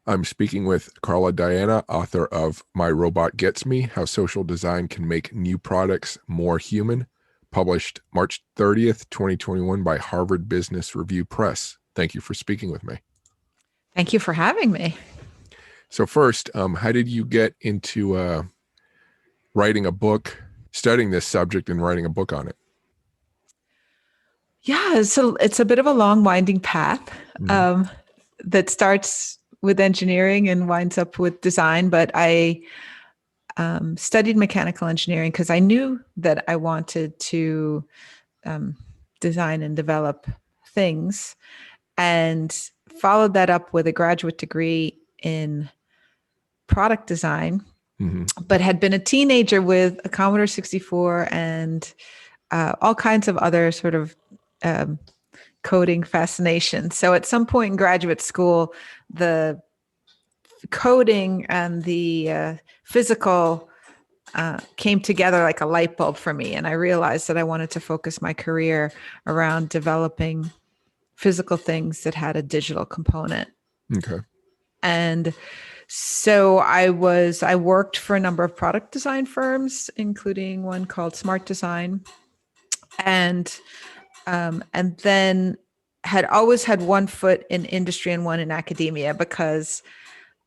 I'm speaking with Carla Diana, author of My Robot Gets Me: How Social Design Can Make New Products More Human, published March 30th, 2021 by Harvard Business Review Press. Thank you for speaking with me. Thank you for having me. So first, how did you get into writing a book, studying this subject and writing a book on it? Yeah, so it's a bit of a long, winding path Mhm. um, that starts with engineering and winds up with design. But I studied mechanical engineering because I knew that I wanted to um, design and develop things, and followed that up with a graduate degree in product design, Mhm. but had been a teenager with a Commodore 64 and all kinds of other sort of um, coding fascination. So at some point in graduate school, the coding and the physical came together like a light bulb for me. And I realized that I wanted to focus my career around developing physical things that had a digital component. Okay. And so I worked for a number of product design firms, including one called Smart Design, and and then had always had one foot in industry and one in academia because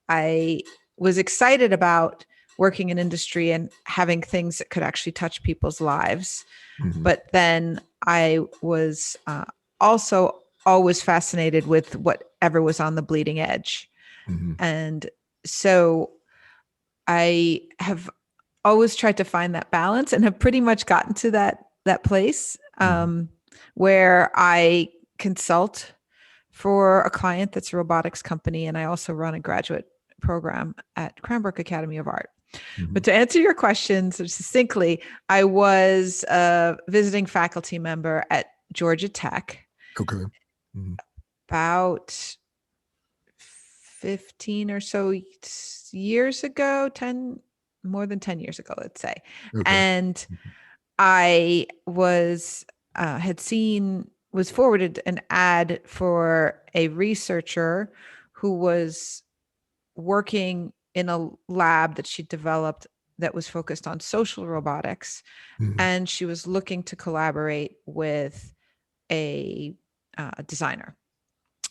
I was excited about working in industry and having things that could actually touch people's lives. Mhm. But then I was also always fascinated with whatever was on the bleeding edge. Mhm. And so I have always tried to find that balance and have pretty much gotten to that place Mhm. where I consult for a client that's a robotics company, and I also run a graduate program at Cranbrook Academy of Art. But Mhm. to answer your questions succinctly, I was a visiting faculty member at Georgia Tech Okay. Mhm. about 15 or so years ago, 10, more than 10 years ago, let's say. Okay. And Mhm. I had seen, was forwarded an ad for a researcher who was working in a lab that she developed that was focused on social robotics. Mhm. And she was looking to collaborate with a designer.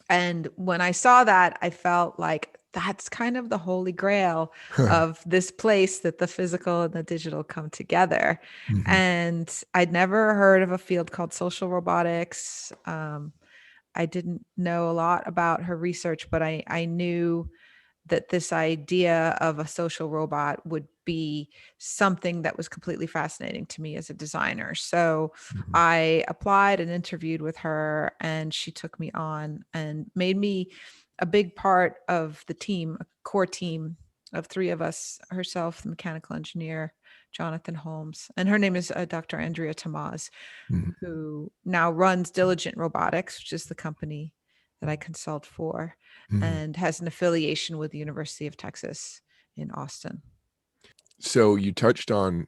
And when I saw that, I felt like that's kind of the holy grail of this place that the physical and the digital come together. Mhm. And I'd never heard of a field called social robotics. I didn't know a lot about her research, but I knew that this idea of a social robot would be something that was completely fascinating to me as a designer. So Mhm. I applied and interviewed with her, and she took me on and made me a big part of the team, a core team of three of us: herself, the mechanical engineer, Jonathan Holmes, and her name is Dr. Andrea Tamaz, Mhm. who now runs Diligent Robotics, which is the company that I consult for, Mhm. and has an affiliation with the University of Texas in Austin. So you touched on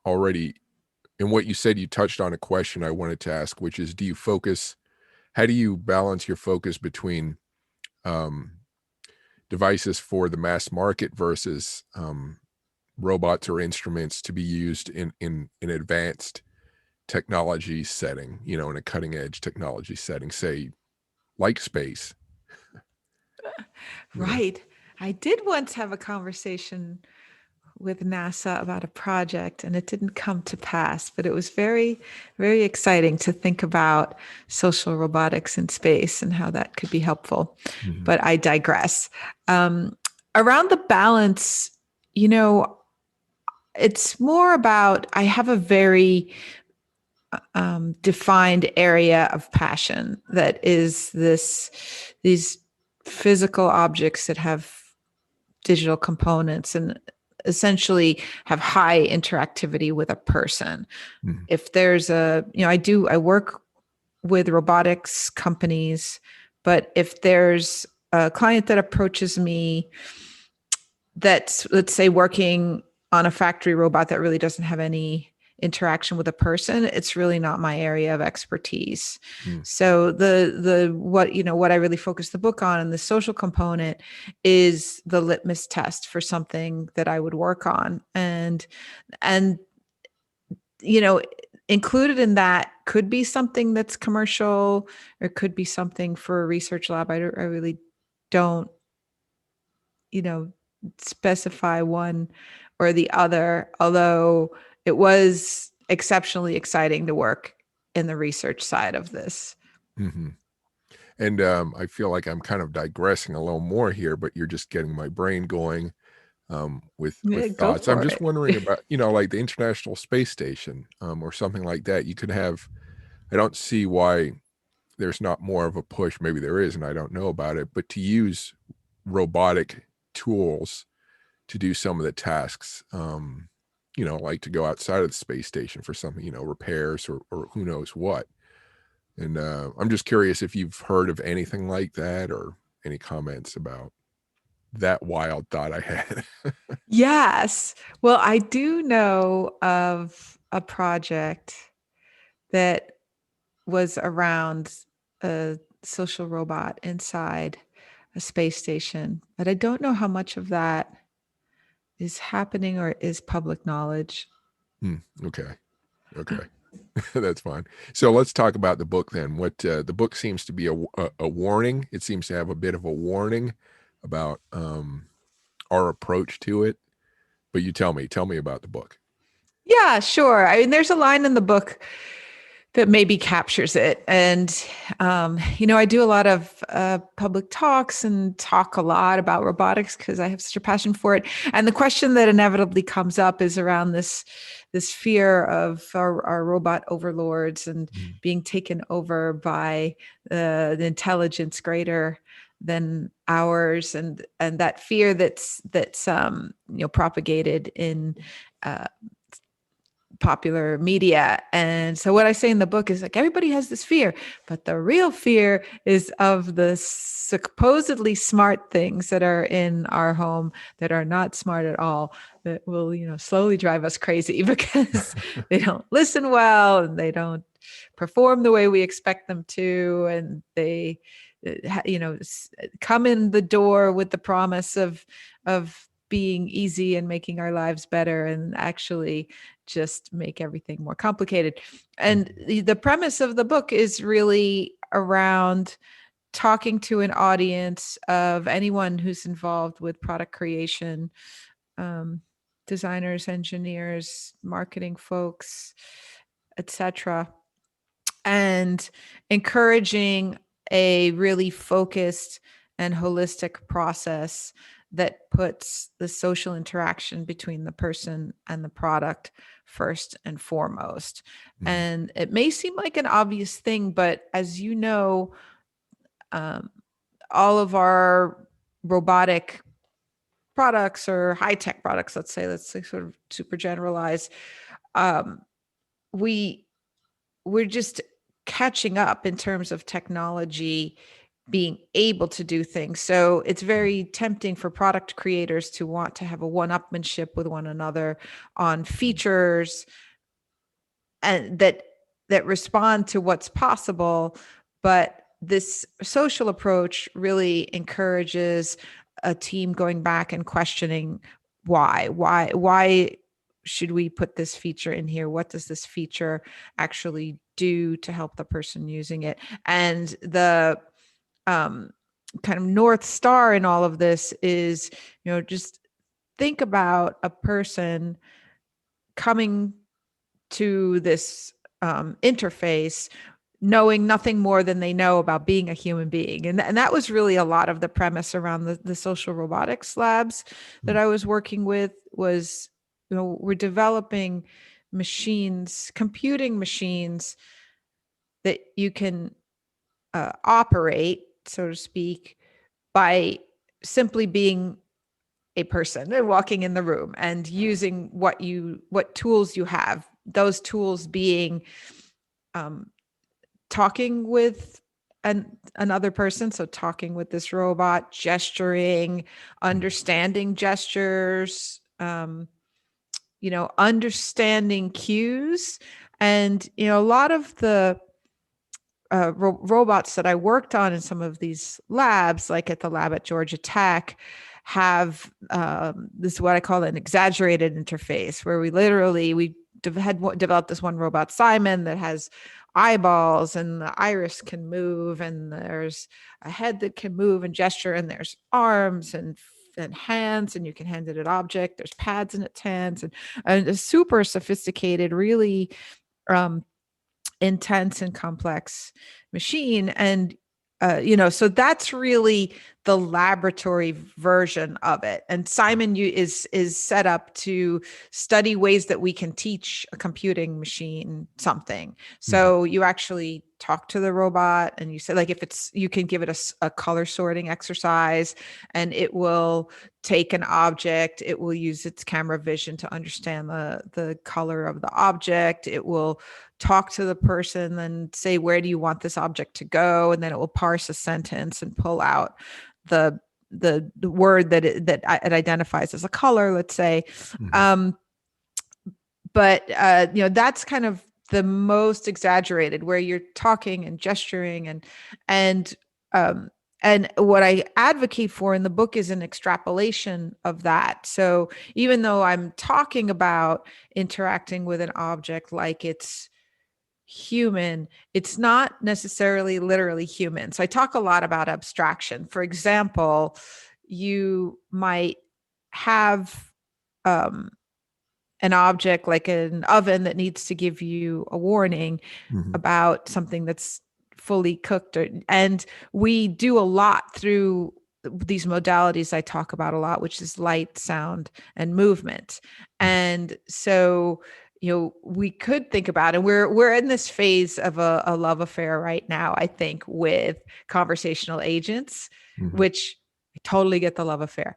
already in what you said, you touched on a question I wanted to ask, which is, how do you balance your focus between um, devices for the mass market versus robots or instruments to be used in an advanced technology setting, in a cutting edge technology setting, say like space, you know? Right. I did once have a conversation with NASA about a project, and it didn't come to pass, but it was very, very exciting to think about social robotics in space and how that could be helpful. Mhm. But I digress. Um, Around the balance, you know, it's more about I have a very defined area of passion that is these physical objects that have digital components and essentially have high interactivity with a person. Mhm. If there's I work with robotics companies, but if there's a client that approaches me that's, let's say, working on a factory robot that really doesn't have any interaction with a person, it's really not my area of expertise. Mm, So the what I really focus the book on, and the social component, is the litmus test for something that I would work on. And you know, included in that could be something that's commercial, or could be something for a research lab. I really don't, specify one or the other, although it was exceptionally exciting to work in the research side of this. mhm. And I feel like I'm kind of digressing a little more here, but you're just getting my brain going with Yeah, go thoughts. I'm for just it. wondering about, like the International Space Station, or something like that. You could have. I don't see why there's not more of a push. Maybe there is, and I don't know about it. But to use robotic tools to do some of the tasks, like to go outside of the space station for something, repairs or who knows what. And I'm just curious if you've heard of anything like that, or any comments about that wild thought I had. Yes. Well, I do know of a project that was around a social robot inside a space station, but I don't know how much of that is happening or is public knowledge. Hmm, okay. Okay. That's fine. So let's talk about the book then. What the book seems to be a warning. It seems to have a bit of a warning about our approach to it. But you tell me about the book. Yeah, sure. I mean, there's a line in the book that maybe captures it. And, I do a lot of public talks and talk a lot about robotics because I have such a passion for it. And the question that inevitably comes up is around this fear of our robot overlords and Mm, being taken over by the intelligence greater than ours, and that fear that's propagated in uh, popular media. And so what I say in the book is like, everybody has this fear, but the real fear is of the supposedly smart things that are in our home that are not smart at all, that will, slowly drive us crazy because they don't listen well, and they don't perform the way we expect them to, and they come in the door with the promise of being easy and making our lives better, and actually just make everything more complicated. And mm, the premise of the book is really around talking to an audience of anyone who's involved with product creation, um, designers, engineers, marketing folks, etc., and encouraging a really focused and holistic process that puts the social interaction between the person and the product first and foremost. mm, And it may seem like an obvious thing, but as you know, um, all of our robotic products, or high tech products, let's say sort of super generalize, um, we we're just catching up in terms of technology being able to do things. So it's mm, very tempting for product creators to want to have a one-upmanship with one another on mm, features, and that respond to what's possible. But this social approach really encourages a team going back and questioning why should we put this feature in here? What does this feature actually do to help the person using it? And the um, kind of North Star in all of this is, just think about a person coming to this interface knowing nothing more than they know about being a human being. And that was really a lot of the premise around the social robotics labs that mm, I was working with. Was, we're developing machines, computing machines, that you can operate, so to speak, by simply being a person and walking in the room and using what tools you have, those tools being um, talking with another person, so talking with this robot, gesturing, mm, understanding gestures, understanding cues. And, a lot of the robots that I worked on in some of these labs, like at the lab at Georgia Tech, have this what I call an exaggerated interface, where we had developed this one robot, Simon, that has eyeballs and the iris can move, and there's a head that can move and gesture, and there's arms and hands, and you can hand it an object. There's pads in its hands, and a super sophisticated, really um, intense and complex machine. And so that's really the laboratory version of it. And Simon is set up to study ways that we can teach a computing machine something. So you actually talk to the robot, and you say, like, you can give it a color sorting exercise, and it will take an object. It will use its camera vision to understand the color of the object. It will talk to the person and say, where do you want this object to go? And then it will parse a sentence and pull out the word that it identifies as a color, let's say. But that's kind of the most exaggerated, where you're talking and gesturing, and what I advocate for in the book is an extrapolation of that. So even though I'm talking about interacting with an object like it's human, it's not necessarily literally human. So I talk a lot about abstraction. For example, you might have an object like an oven that needs to give you a warning about something that's fully cooked, and we do a lot through these modalities I talk about a lot, which is light, sound, and movement. And so we could think about, and we're in this phase of a love affair right now, I think, with conversational agents, which I totally get the love affair.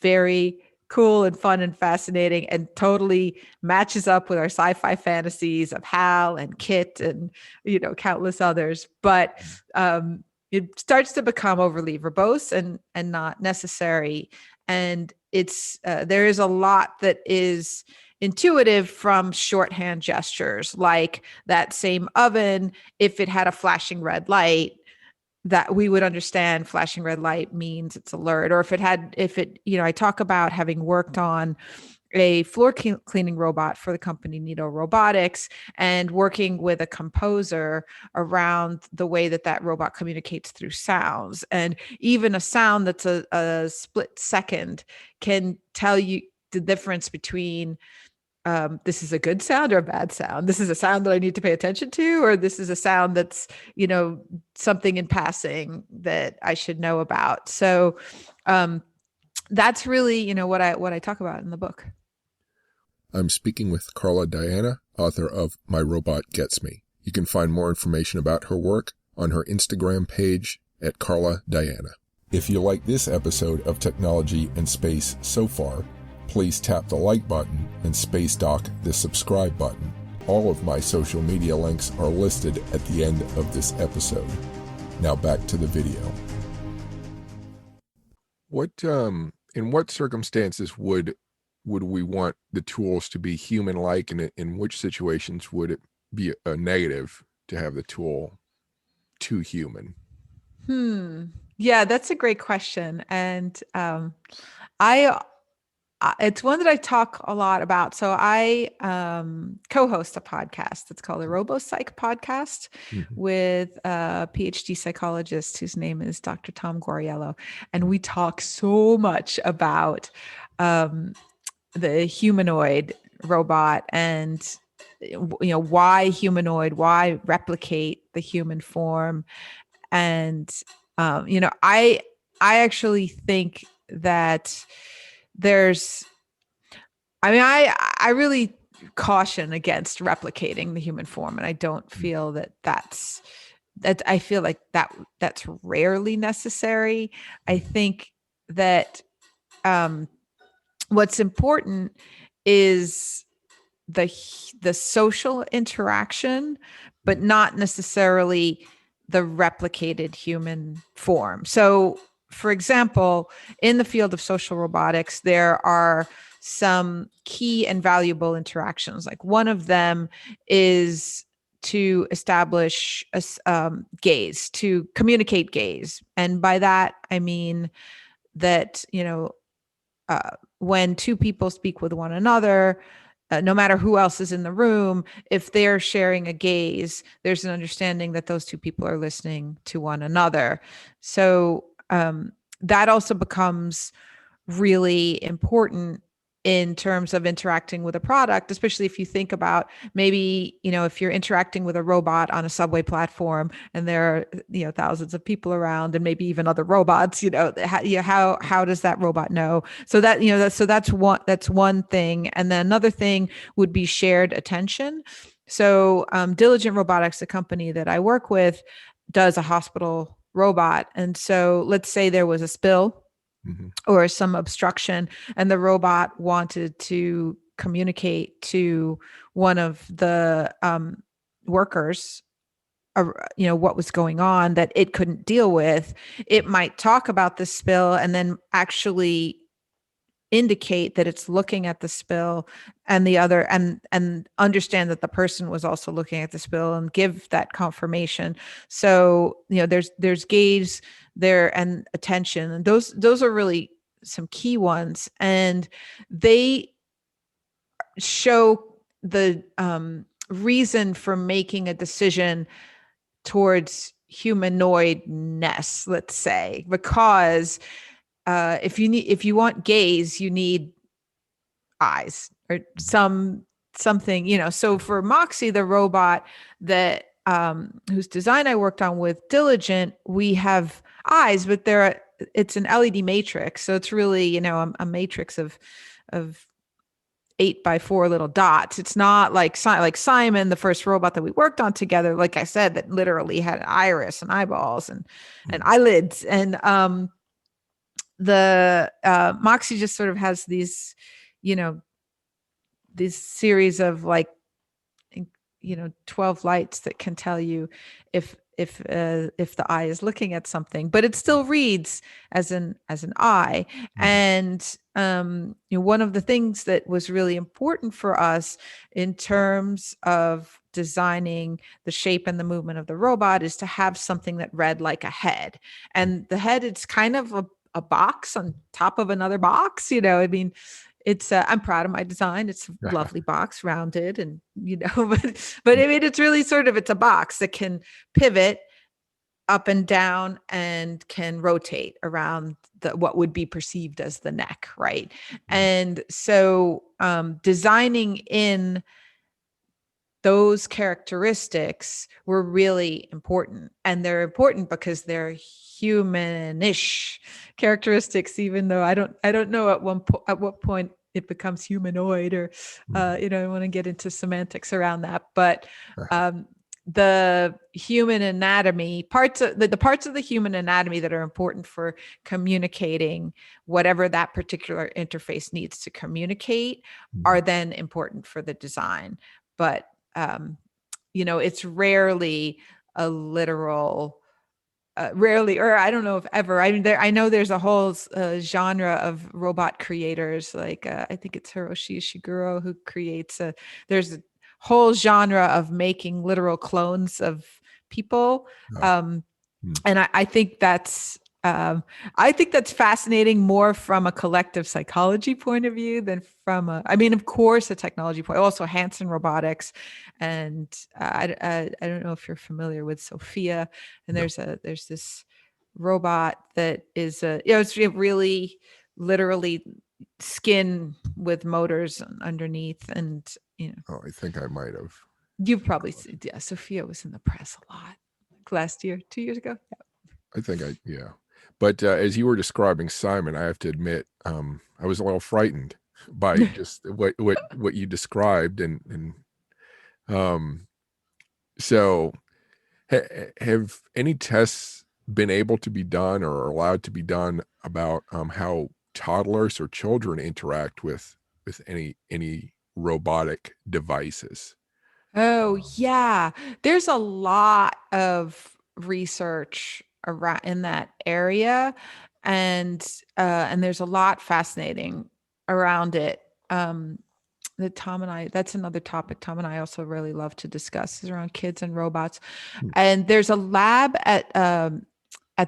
Very cool and fun and fascinating, and totally matches up with our sci-fi fantasies of Hal and Kit and countless others. But it starts to become overly verbose and not necessary. And it's there is a lot that is intuitive from shorthand gestures, like that same oven, if it had a flashing red light, that we would understand flashing red light means it's alert. Or if it I talk about having worked on a floor cleaning robot for the company Neato Robotics, and working with a composer around the way that robot communicates through sounds. And even a sound that's a split second can tell you the difference between this is a good sound or a bad sound. This is a sound that I need to pay attention to, or this is a sound that's, something in passing that I should know about. So that's really, what I talk about in the book. I'm speaking with Carla Diana, author of My Robot Gets Me. You can find more information about her work on her Instagram page at Carla Diana. If you like this episode of Technology and Space so far, please tap the like button and space dock the subscribe button. All of my social media links are listed at the end of this episode. Now back to the video. In what circumstances would we want the tools to be human-like, and in which situations would it be a negative to have the tool too human? Yeah, that's a great question. And it's one that I talk a lot about. So I co-host a podcast that's called the Robopsych podcast with a PhD psychologist whose name is Dr. Tom Guariello. And we talk so much about the humanoid robot, and why humanoid, why replicate the human form. And I actually think that I really caution against replicating the human form, and I don't feel that I feel like that's rarely necessary. I think that what's important is the social interaction, but not necessarily the replicated human form. So, for example, in the field of social robotics, there are some key and valuable interactions. Like one of them is to establish a gaze, to communicate gaze. And by that, I mean that, when two people speak with one another, no matter who else is in the room, if they're sharing a gaze, there's an understanding that those two people are listening to one another. So that also becomes really important in terms of interacting with a product, especially if you think about maybe, if you're interacting with a robot on a subway platform and there are, thousands of people around and maybe even other robots, how does that robot know? So that, that's one thing. And then another thing would be shared attention. So Diligent Robotics, the company that I work with, does a hospital robot. And so let's say there was a spill Mhm. or some obstruction, and the robot wanted to communicate to one of the workers, what was going on that it couldn't deal with. It might talk about the spill and then actually indicate that it's looking at the spill, and the other, and understand that the person was also looking at the spill and give that confirmation. So there's gaze there and attention, and those are really some key ones, and they show the reason for making a decision towards humanoidness, let's say, because if you want gaze, you need eyes or something. So for Moxie, the robot that whose design I worked on with Diligent, we have eyes, but it's an LED matrix, so it's really a matrix of 8x4 little dots. It's not like Simon, the first robot that we worked on together, like I said, that literally had an iris and eyeballs and Mhm. eyelids. And the Moxie just sort of has these, you know, this series of 12 lights that can tell you if the eye is looking at something, but it still reads as an eye. Mhm. And one of the things that was really important for us in terms of designing the shape and the movement of the robot is to have something that read like a head. And the head, it's kind of a box on top of another box. I mean, it's I'm proud of my design. It's a lovely box, rounded, and but I mean, it's really it's a box that can pivot up and down and can rotate around what would be perceived as the neck, right? And so designing in those characteristics were really important, and they're important because they're humanish characteristics, even though I don't know at what point it becomes humanoid, or Mhm. I want to get into semantics around that, but the human anatomy parts of the parts of the human anatomy that are important for communicating whatever that particular interface needs to communicate are Mhm. then important for the design. But um, it's rarely a literal, rarely, or I don't know if ever. I mean, I know there's a whole genre of robot creators, like I think it's Hiroshi Ishiguro who creates there's a whole genre of making literal clones of people. Ah, Um, mm. and I think that's fascinating more from a collective psychology point of view than from I mean, of course, a technology point. Also, Hanson Robotics, and I don't know if you're familiar with Sophia. And No. there's this robot that is it's really literally skin with motors underneath, and Oh, I think I might have. you've probably seen, yeah, Sophia was in the press a lot last year, 2 years ago. I think yeah. But, as you were describing Simon, I have to admit, I was a little frightened by just what you described, and, um, so have any tests been able to be done or are allowed to be done about, how toddlers or children interact with any robotic devices? Oh, Um, yeah. There's a lot of research around in that area, and there's a lot fascinating around it. um, that Tom and I, that's another topic Tom and I also really love to discuss, is around kids and robots. Hmm. And there's a lab at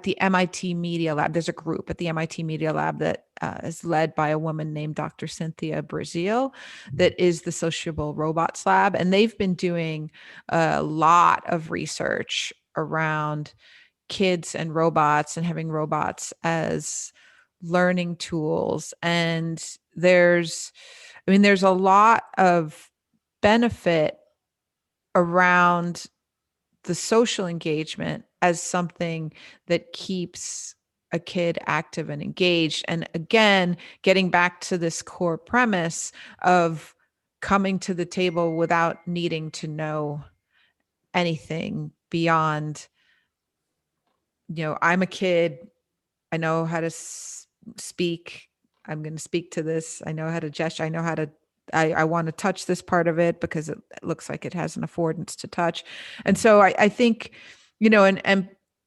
the MIT Media Lab. There's a group at the MIT Media Lab that is led by a woman named Dr. Cynthia Brazil, Hmm. that is the Sociable Robots Lab. And they've been doing a lot of research around kids and robots and having robots as learning tools. And there's a lot of benefit around the social engagement as something that keeps a kid active and engaged. And again, getting back to this core premise of coming to the table without needing to know anything beyond, I'm a kid, I know how to speak. I'm going to speak to this. I know how to gesture. I know how to. I want to touch this part of it because it looks like it has an affordance to touch, and so I think,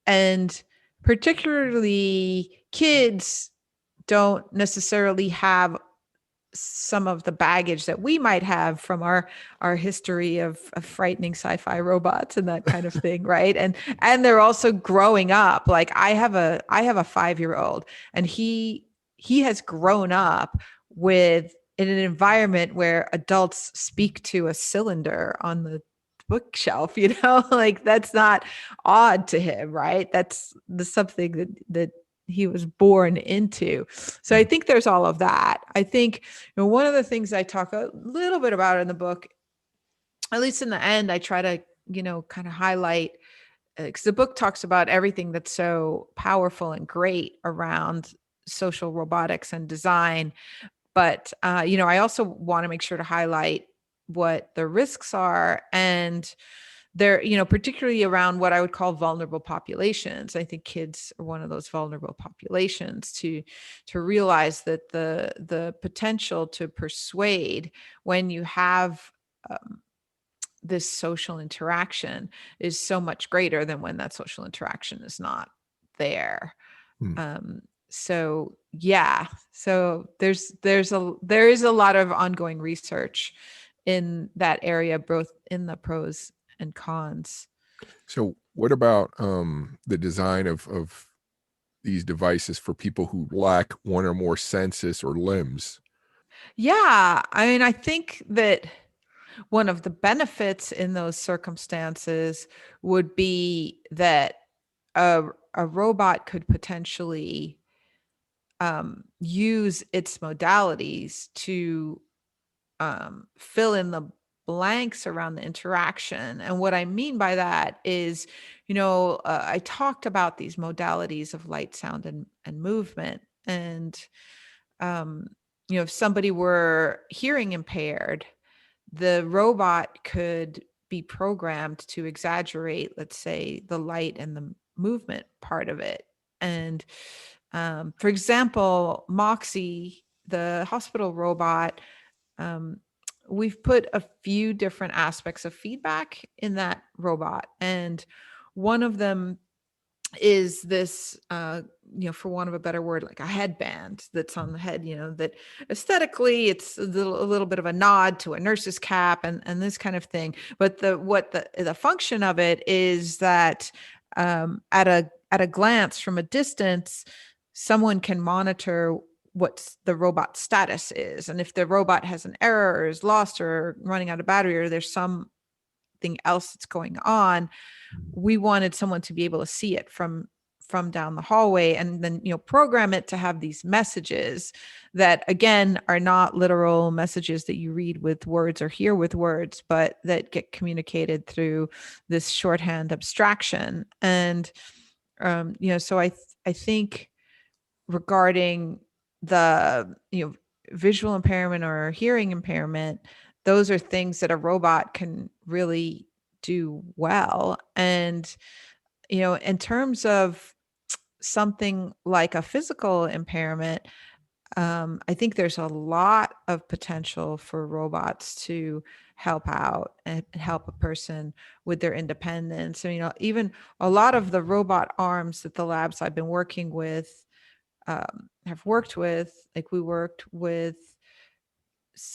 and particularly kids don't necessarily have some of the baggage that we might have from our history of frightening sci-fi robots and that kind of thing, right? And they're also growing up. Like I have a 5-year old, and he has grown up with in an environment where adults speak to a cylinder on the bookshelf, like that's not odd to him, right? That's the something that he was born into. So I Hmm. think there's all of that. I think, one of the things I talk a little bit about in the book, at least in the end, I try to, kind of highlight, because the book talks about everything that's so powerful and great around social robotics and design. But, I also want to make sure to highlight what the risks are. And they're, particularly around what I would call vulnerable populations. I think kids are one of those vulnerable populations to realize that the potential to persuade when you have this social interaction is so much greater than when that social interaction is not there. Hmm. Um, so yeah, so there is a lot of ongoing research in that area, both in the pros and cons. So what about the design of these devices for people who lack one or more senses or limbs? Yeah, I mean, I think that one of the benefits in those circumstances would be that a robot could potentially use its modalities to fill in the blanks around the interaction. And what I mean by that is, I talked about these modalities of light, sound, and movement. And, um, if somebody were hearing impaired, the robot could be programmed to exaggerate, let's say, the light and the movement part of it. And for example, Moxie, the hospital robot, um, we've put a few different aspects of feedback in that robot. And one of them is this, for want of a better word, like a headband that's on the head, that aesthetically it's a little bit of a nod to a nurse's cap and this kind of thing. But the function of it is that at a glance from a distance, someone can monitor what the robot status is. And if the robot has an error or is lost or running out of battery or there's something else that's going on, we wanted someone to be able to see it from down the hallway, and then program it to have these messages that again are not literal messages that you read with words or hear with words, but that get communicated through this shorthand abstraction. And so I think regarding the visual impairment or hearing impairment, those are things that a robot can really do well. And in terms of something like a physical impairment, I think there's a lot of potential for robots to help out and help a person with their independence. I mean, even a lot of the robot arms that the labs I've been working with have worked with, like we worked with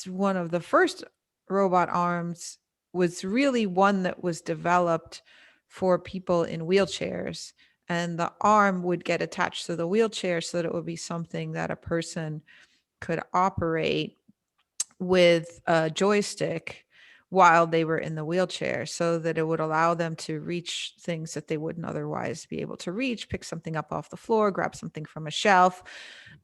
one of the first robot arms was really one that was developed for people in wheelchairs. And the arm would get attached to the wheelchair so that it would be something that a person could operate with a joystick while they were in the wheelchair, so that it would allow them to reach things that they wouldn't otherwise be able to reach, pick something up off the floor, grab something from a shelf.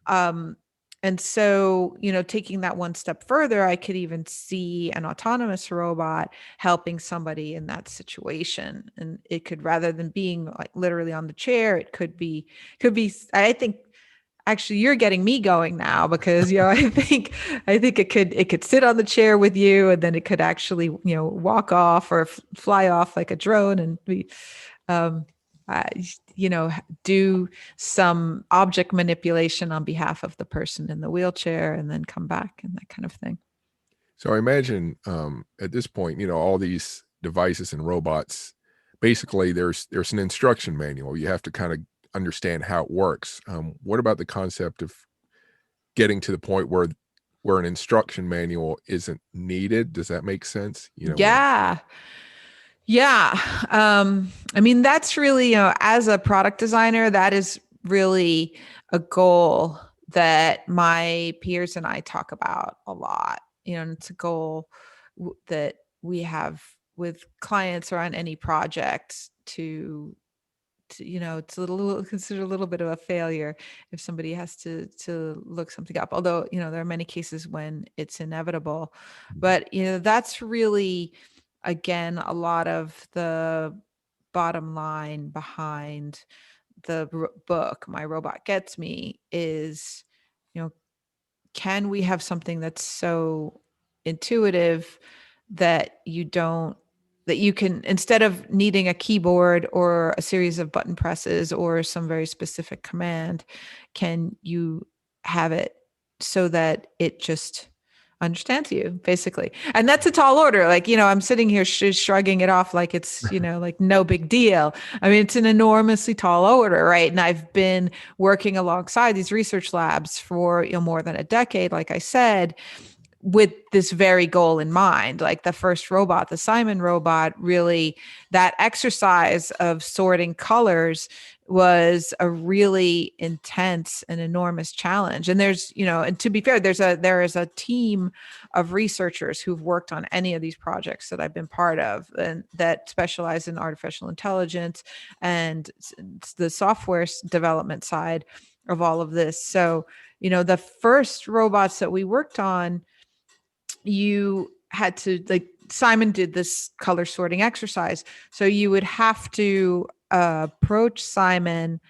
Um, and so, taking that one step further, I could even see an autonomous robot helping somebody in that situation. And it could, rather than being like literally on the chair, it could be, I think, actually you're getting me going now, because I think it could sit on the chair with you, and then it could actually walk off or fly off like a drone, and be um uh, do some object manipulation on behalf of the person in the wheelchair, and then come back, and that kind of thing. So I imagine at this point, all these devices and robots, basically there's an instruction manual. You have to kind of understand how it works. What about the concept of getting to the point where an instruction manual isn't needed? Does that make sense? Where Yeah. Yeah. I mean, that's really, as a product designer, that is really a goal that my peers and I talk about a lot. And it's a goal that we have with clients or on any project it's a little considered a little bit of a failure if somebody has to look something up. Although, there are many cases when it's inevitable. But, that's really, again, a lot of the bottom line behind the book, My Robot Gets Me, is, you know, can we have something that's so intuitive that you can, instead of needing a keyboard or a series of button presses or some very specific command, can you have it so that it just understands you, basically? And that's a tall order. Like, I'm sitting here shrugging it off like it's, like no big deal. I mean, it's an enormously tall order, right? And I've been working alongside these research labs for, more than a decade, like I said, with this very goal in mind. Like the first robot, the Simon robot, really, that exercise of sorting colors was a really intense and enormous challenge. And and to be fair, there is a team of researchers who've worked on any of these projects that I've been part of, and that specialize in artificial intelligence and the software development side of all of this. So, the first robots that we worked on, you had to, like, Simon did this color sorting exercise. So you would have to approach Simon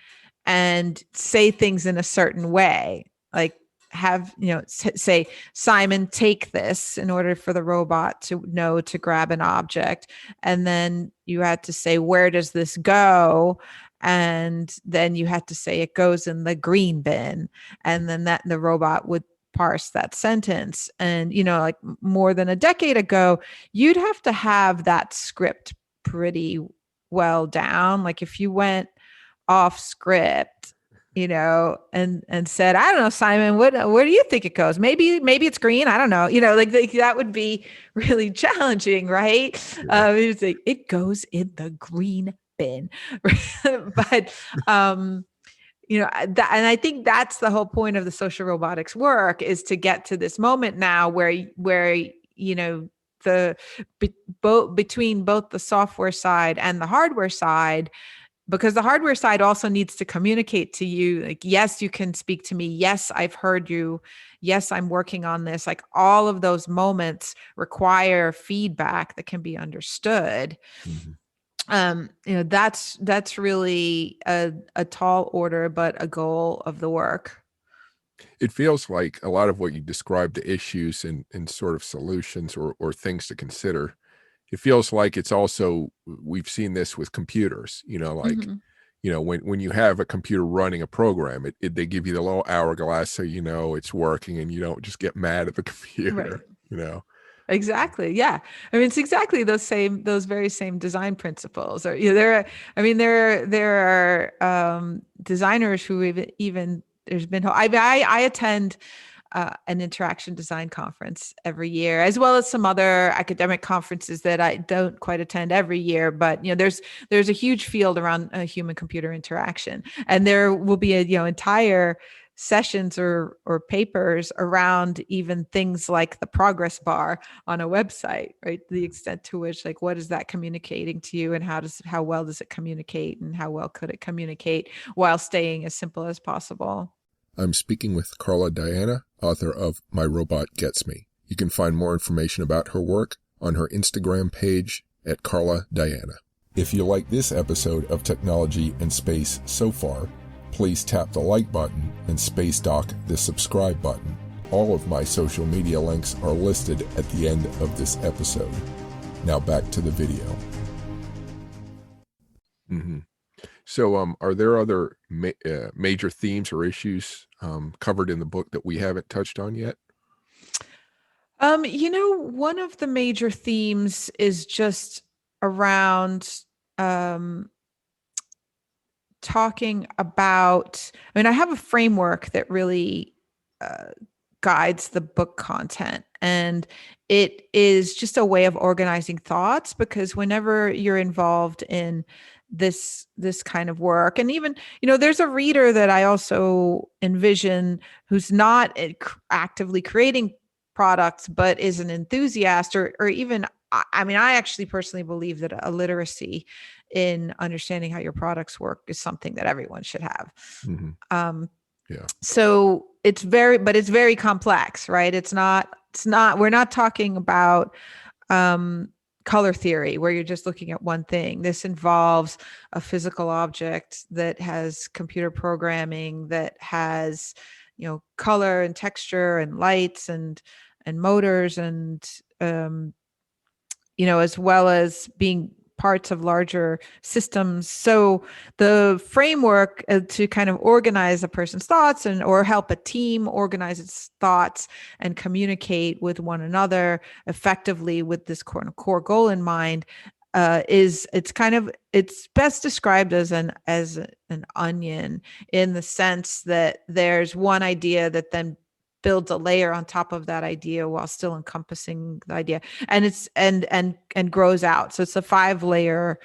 and say things in a certain way, like have, say, Simon, take this, in order for the robot to know to grab an object. And then you had to say, where does this go? And then you had to say, it goes in the green bin. And then the robot would parse that sentence. And, like more than a decade ago, you'd have to have that script pretty well down. Like if you went off script, and said, I don't know, Simon, where do you think it goes? Maybe it's green. I don't know. Like that would be really challenging, right? Yeah. It's like, it goes in the green bin. But and I think that's the whole point of the social robotics work, is to get to this moment now where the between both the software side and the hardware side, because the hardware side also needs to communicate to you, like, yes, you can speak to me, yes, I've heard you, yes, I'm working on this. Like, all of those moments require feedback that can be understood. Mhm. That's really a tall order, but a goal of the work. It feels like a lot of what you described, the issues and sort of solutions or things to consider, it feels like it's also, we've seen this with computers, like, Mhm. when you have a computer running a program, they give you the little hourglass so it's working and you don't just get mad at the Right. computer. Exactly. Yeah. I mean, it's exactly those very same design principles. Or, there are designers who even there's been, I attend an interaction design conference every year, as well as some other academic conferences that I don't quite attend every year. But there's a huge field around human computer interaction, and there will be a entire sessions or papers around even things like the progress bar on a website, right? The extent to which, like, what is that communicating to you, and how well does it communicate, and how well could it communicate while staying as simple as possible? I'm speaking with Carla Diana, author of My Robot Gets Me. You can find more information about her work on her Instagram page at Carla Diana. If you like this episode of Technology and Space so far, please tap the like button and space dock the subscribe button. All of my social media links are listed at the end of this episode. Now back to the video. Mm-hmm. So are there other major themes or issues covered in the book that we haven't touched on yet? One of the major themes is just around talking about, I have a framework that really guides the book content, and it is just a way of organizing thoughts, because whenever you're involved in this kind of work, and even there's a reader that I also envision who's not actively creating products but is an enthusiast, or even I actually personally believe that a literacy in understanding how your products work is something that everyone should have. Mm-hmm. Yeah. So it's very complex, right? We're not talking about color theory where you're just looking at one thing. This involves a physical object that has computer programming, that has color and texture and lights and motors, and as well as being parts of larger systems. So the framework to kind of organize a person's thoughts or help a team organize its thoughts and communicate with one another effectively with this core goal in mind it's best described as an onion, in the sense that there's one idea that then builds a layer on top of that idea while still encompassing the idea, and it's and grows out. So it's a 5-layer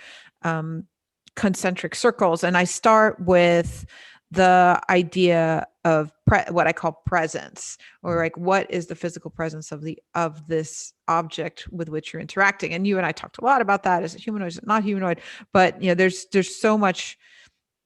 concentric circles, and I start with the idea of what I call presence, or like, what is the physical presence of this object with which you're interacting. And you and I talked a lot about that. Is it humanoid, is it not humanoid? But there's so much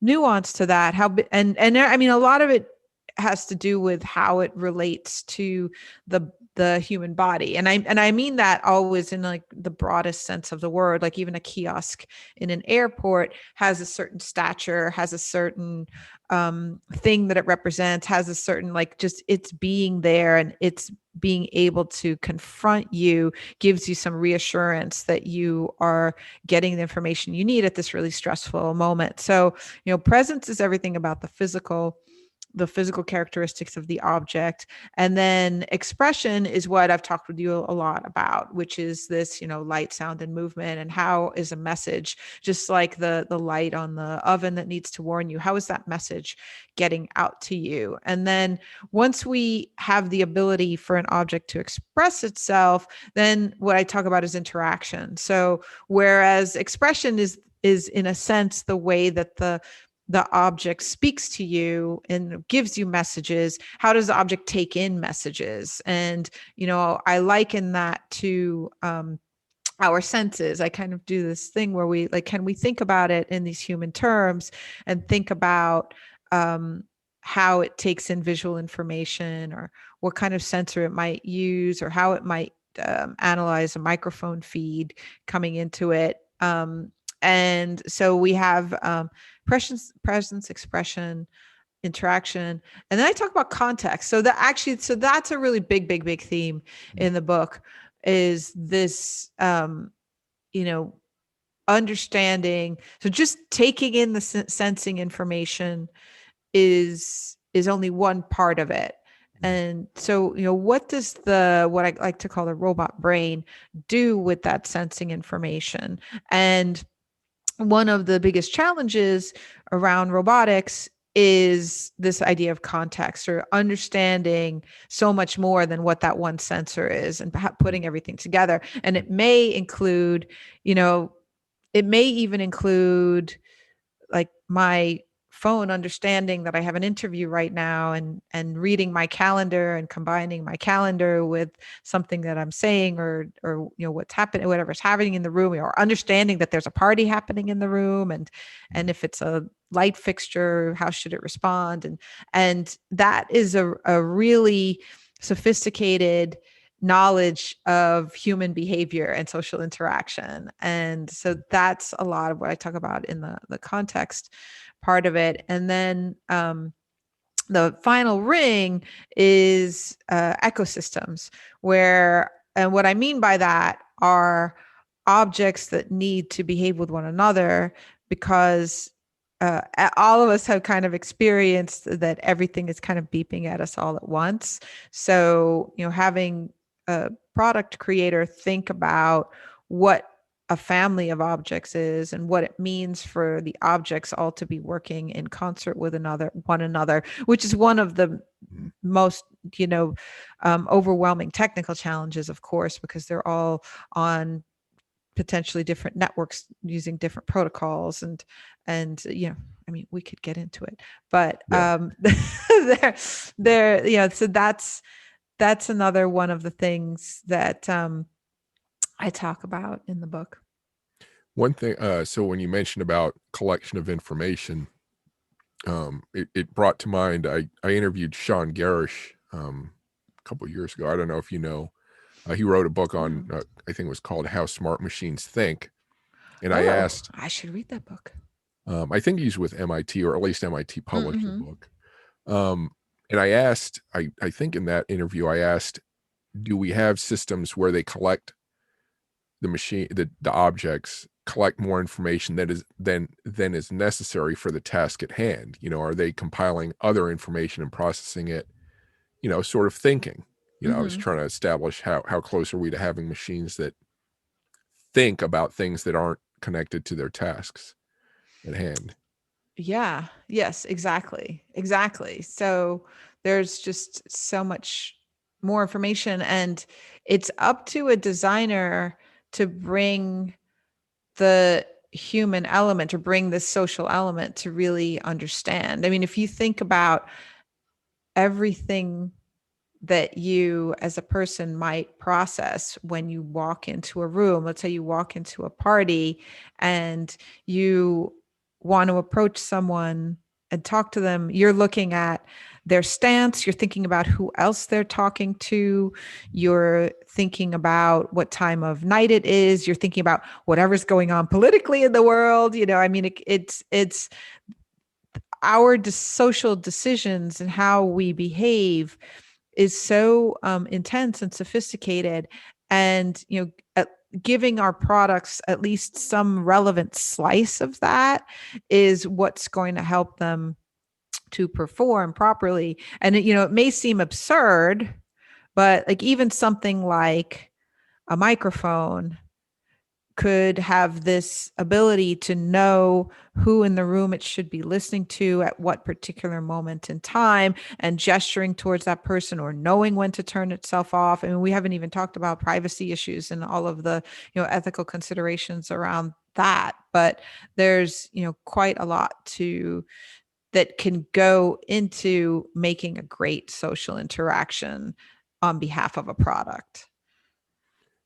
nuance to that. And a lot of it has to do with how it relates to the human body. And I mean that always in like the broadest sense of the word. Like, even a kiosk in an airport has a certain stature, has a certain thing that it represents, has a certain, like, just it's being there, and it's being able to confront you gives you some reassurance that you are getting the information you need at this really stressful moment. So, presence is everything about the physical characteristics of the object. And then expression is what I've talked with you a lot about, which is this, light, sound, and movement. And how is a message, just like the light on the oven that needs to warn you, how is that message getting out to you? And then once we have the ability for an object to express itself, then what I talk about is interaction. So whereas expression is in a sense the way that the object speaks to you and gives you messages, how does the object take in messages? And, I liken that to our senses. I kind of do this thing where we can we think about it in these human terms and think about how it takes in visual information, or what kind of sensor it might use, or how it might analyze a microphone feed coming into it. And so we have presence, expression, interaction, and then I talk about context. So that's a really big theme in the book, is this understanding. So just taking in the sensing information is only one part of it. And so, what does what I like to call the robot brain do with that sensing information? And one of the biggest challenges around robotics is this idea of context, or understanding so much more than what that one sensor is, and putting everything together. And it may include, you know, it may even include like my phone understanding that I have an interview right now, and reading my calendar and combining my calendar with something that I'm saying, or what's happening, whatever's happening in the room, or understanding that there's a party happening in the room, and if it's a light fixture, how should it respond? And that is a really sophisticated knowledge of human behavior and social interaction. And so that's a lot of what I talk about in the context part of it. And then the final ring is ecosystems, where, and what I mean by that are objects that need to behave with one another, because all of us have kind of experienced that everything is kind of beeping at us all at once. So, having a product creator think about what a family of objects is, and what it means for the objects all to be working in concert with one another, which is one of the most overwhelming technical challenges, of course, because they're all on potentially different networks using different protocols, and I mean, we could get into it, but Yeah. there so that's another one of the things that I talk about in the book. One thing, so when you mentioned about collection of information, it brought to mind, I interviewed Sean Garish a couple of years ago. I don't know if you know. He wrote a book on, No. I think it was called How Smart Machines Think. And I Oh, asked, I should read that book. I think he's with MIT, or at least MIT published the Mm-hmm. book. Um, and I asked, I think in that interview, I asked, do we have systems where they collect the machine, the objects, collect more information that is than is necessary for the task at hand? Are they compiling other information and processing it, sort of thinking? I was Mm-hmm. trying to establish how close are we to having machines that think about things that aren't connected to their tasks at hand. Yeah. Yes, exactly. So there's just so much more information, and it's up to a designer to bring the human element, or bring the social element, to really understand. I mean, if you think about everything that you as a person might process when you walk into a room. Let's say you walk into a party and you want to approach someone and talk to them. You're looking at their stance, you're thinking about who else they're talking to, you're thinking about what time of night it is, you're thinking about whatever's going on politically in the world. I mean, it's our social decisions and how we behave is so intense and sophisticated, and giving our products at least some relevant slice of that is what's going to help them to perform properly. And it may seem absurd, but like even something like a microphone could have this ability to know who in the room it should be listening to at what particular moment in time, and gesturing towards that person, or knowing when to turn itself off. I mean, we haven't even talked about privacy issues and all of the ethical considerations around that, but there's quite a lot to that can go into making a great social interaction on behalf of a product.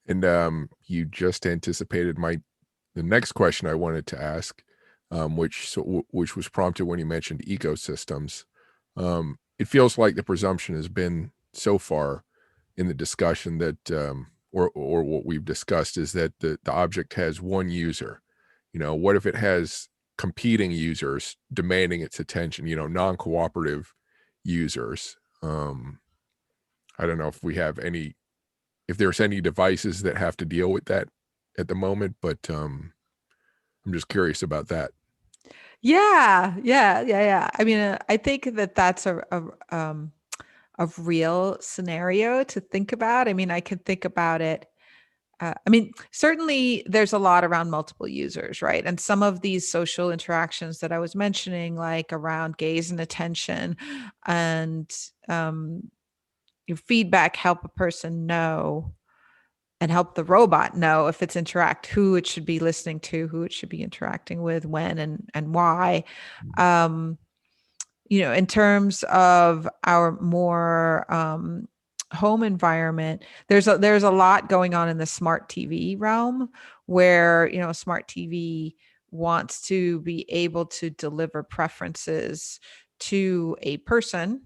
And you just anticipated the next question I wanted to ask, which was prompted when you mentioned ecosystems. It feels like the presumption has been so far in the discussion that, or what we've discussed, is that the object has one user. What if it has competing users demanding its attention? Non-cooperative users. I don't know if there's any devices that have to deal with that at the moment, but I'm just curious about that. Yeah. I mean, I think that that's a real scenario to think about. I mean, I can think about it I mean, certainly there's a lot around multiple users, right? And some of these social interactions that I was mentioning, like around gaze and attention and your feedback, help a person know and help the robot know if it's interact who it should be listening to, who it should be interacting with, when and why. Mhm. Um, in terms of our more home environment, there's a lot going on in the smart TV realm where smart TV wants to be able to deliver preferences to a person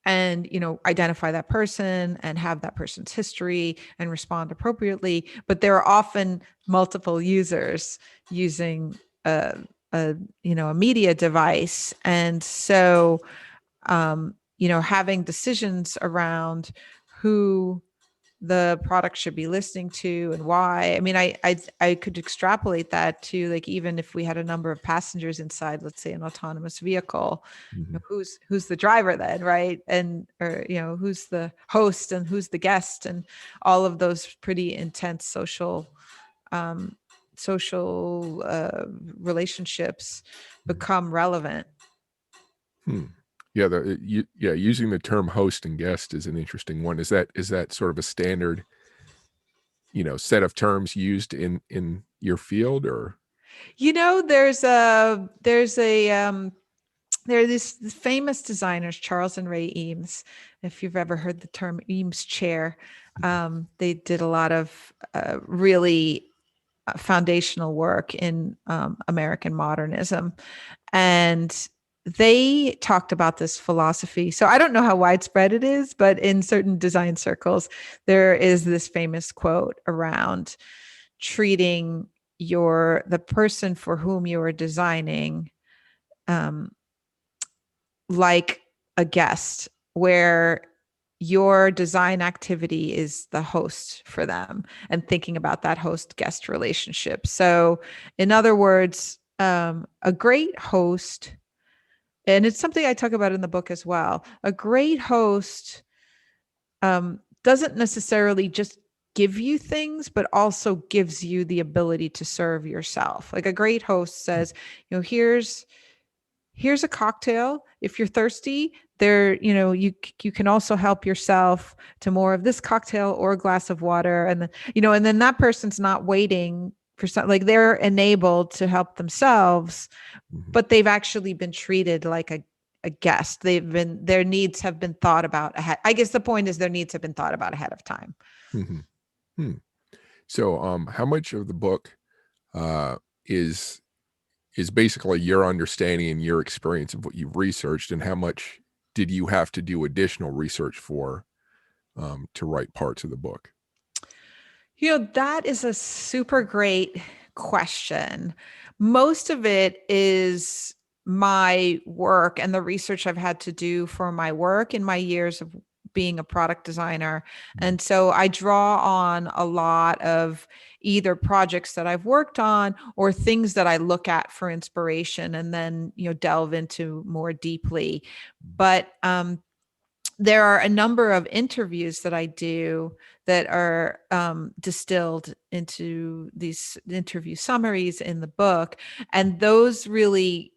and identify that person and have that person's history and respond appropriately, but there are often multiple users using a media device, and so having decisions around who the product should be listening to and why. I mean, I could extrapolate that to, like, even if we had a number of passengers inside, let's say an autonomous vehicle, Mhm. who's the driver then, right? And or who's the host and who's the guest, and all of those pretty intense um, social relationships Mhm. become relevant. Hmm. Yeah, using the term host and guest is an interesting one. Is that sort of a standard, set of terms used in your field, or? There are these famous designers, Charles and Ray Eames. If you've ever heard the term Eames chair, Mhm. they did a lot of really foundational work in American modernism. And they talked about this philosophy. So I don't know how widespread it is, but in certain design circles, there is this famous quote around treating the person for whom you are designing um, like a guest, where your design activity is the host for them and thinking about that host guest relationship. So, in other words, a great host, and it's something I talk about in the book as well, a great host doesn't necessarily just give you things, but also gives you the ability to serve yourself. Like a great host says, here's a cocktail. If you're thirsty, you can also help yourself to more of this cocktail or a glass of water. And then that person's not waiting for something, like they're enabled to help themselves, Mhm. but they've actually been treated like a guest. Their needs have been thought about ahead. I guess the point is their needs have been thought about ahead of time. Mhm. Hmm. So, how much of the book uh, is is basically your understanding and your experience of what you've researched, and how much did you have to do additional research for to write parts of the book? That is a super great question. Most of it is my work and the research I've had to do for my work in my years of being a product designer. Mhm. And so I draw on a lot of either projects that I've worked on or things that I look at for inspiration and then, delve into more deeply. But there are a number of interviews that I do that are distilled into these interview summaries in the book. And those really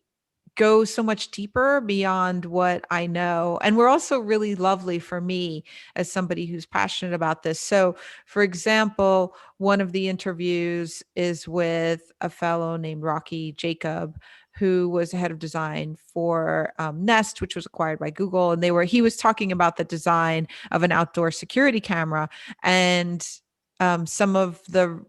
go so much deeper beyond what I know. And we're also really lovely for me as somebody who's passionate about this. So, for example, one of the interviews is with a fellow named Rocky Jacob, who was head of design for Nest, which was acquired by Google. And he was talking about the design of an outdoor security camera and some of the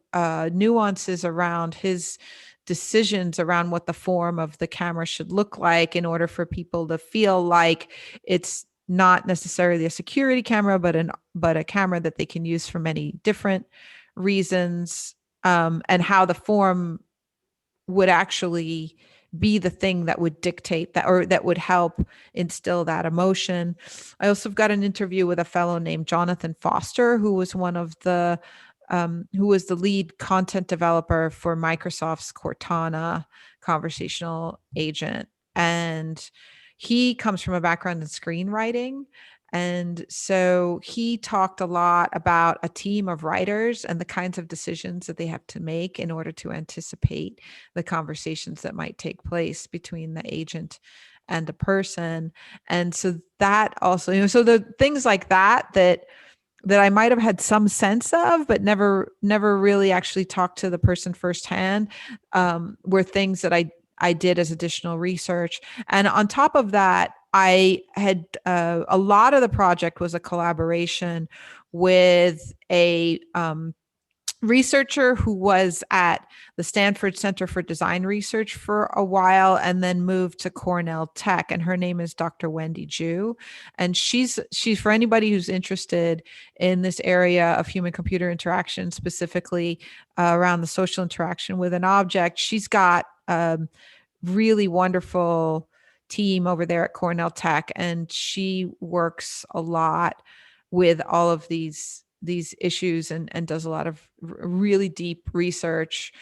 nuances around his decisions around what the form of the camera should look like in order for people to feel like it's not necessarily a security camera, but a camera that they can use for many different reasons, and how the form would actually be the thing that would dictate that, or that would help instill that emotion. I also got an interview with a fellow named Jonathan Foster, who was the lead content developer for Microsoft's Cortana conversational agent. And he comes from a background in screenwriting. And so he talked a lot about a team of writers and the kinds of decisions that they have to make in order to anticipate the conversations that might take place between the agent and the person. And so that also, so the things like that I might have had some sense of, but never really actually talked to the person firsthand, were things that I did as additional research. And on top of that, I had a lot of the project was a collaboration with a researcher who was at the Stanford Center for Design Research for a while and then moved to Cornell Tech. And her name is Dr. Wendy Ju. And she's for anybody who's interested in this area of human computer interaction, specifically around the social interaction with an object. She's got really wonderful team over there at Cornell Tech, and she works a lot with all of these issues and does a lot of really deep research,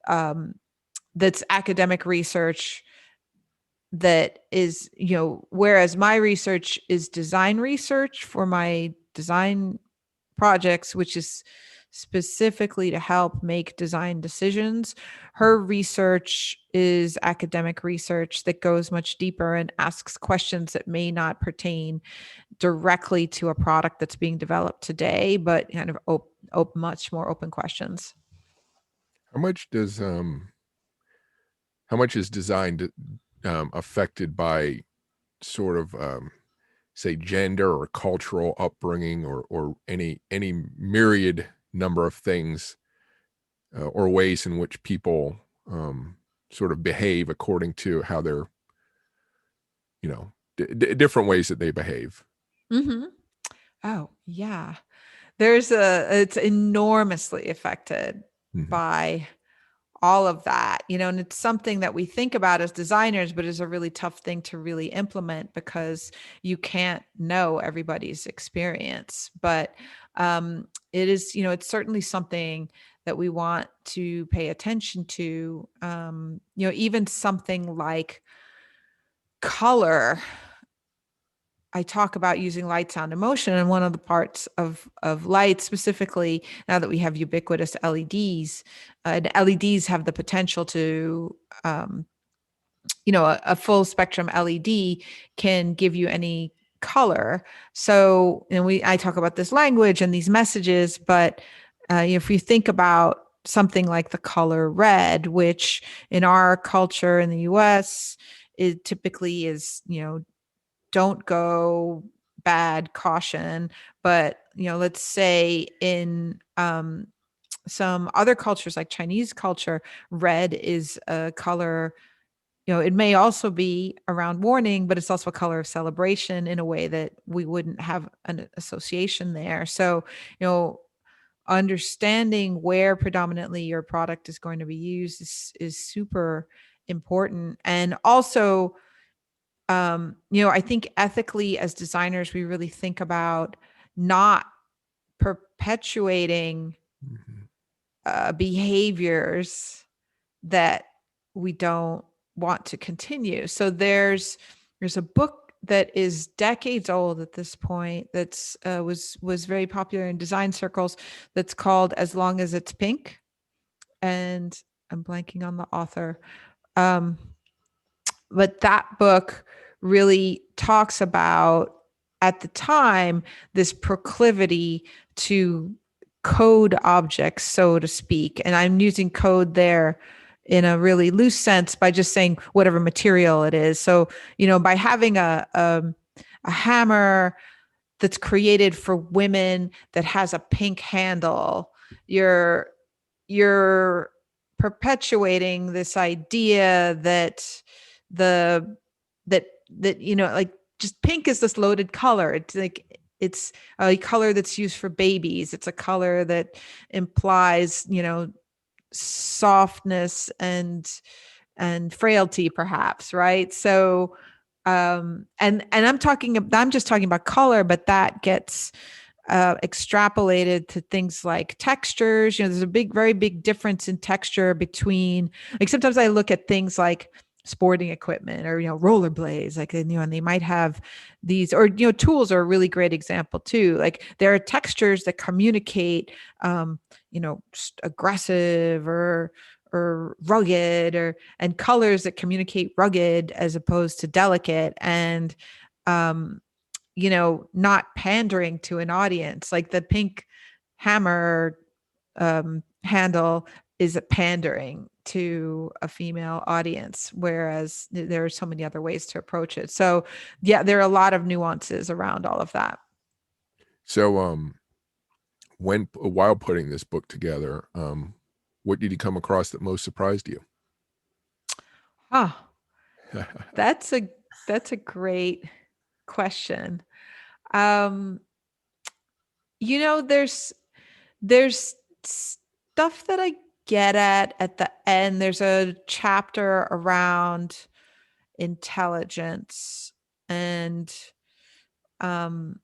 that's academic research that is, whereas my research is design research for my design projects, which is specifically to help make design decisions. Her research is academic research that goes much deeper and asks questions that may not pertain directly to a product that's being developed today, but kind of much more open questions. How much does how much is design affected by sort of say gender or cultural upbringing or any myriad number of things or ways in which people sort of behave according to how they're, different ways that they behave. Mm-hmm. Oh, yeah. It's enormously affected Mm-hmm. by all of that, and it's something that we think about as designers, but is a really tough thing to really implement because you can't know everybody's experience. But it is, it's certainly something that we want to pay attention to. Even something like color. I talk about using light, sound, and motion, and one of the parts of light, specifically now that we have ubiquitous LEDs, and LEDs have the potential to, a full spectrum LED can give you any color. So, I talk about this language and these messages, but if you think about something like the color red, which in our culture in the U.S. it typically is, don't go, bad, caution. But let's say in some other cultures like Chinese culture, red is a color, it may also be around warning, but it's also a color of celebration in a way that we wouldn't have an association there. So understanding where predominantly your product is going to be used is super important. And also, I think ethically as designers, we really think about not perpetuating Mm-hmm. behaviors that we don't want to continue. So there's a book that is decades old at this point that's was very popular in design circles, that's called As Long as It's Pink, and I'm blanking on the author. Um, but that book really talks about, at the time, this proclivity to code objects, so to speak. And I'm using code there in a really loose sense by just saying whatever material it is. So, by having a hammer that's created for women that has a pink handle, you're you're perpetuating this idea that the that like, just pink is this loaded color. It's like, it's a color that's used for babies. It's a color that implies, softness and frailty, perhaps, right? So and I'm just talking about color, but that gets extrapolated to things like textures. There's a very big difference in texture between, like, sometimes I look at things like sporting equipment or rollerblades, like, and they might have these, or tools are a really great example too. Like there are textures that communicate aggressive or rugged, and colors that communicate rugged as opposed to delicate, and um not pandering to an audience. Like the pink hammer handle is pandering to a female audience, whereas there are so many other ways to approach it. So yeah, there are a lot of nuances around all of that. So, while putting this book together, what did you come across that most surprised you? Oh, that's a great question. um there's stuff that I get at the end. There's a chapter around intelligence, and um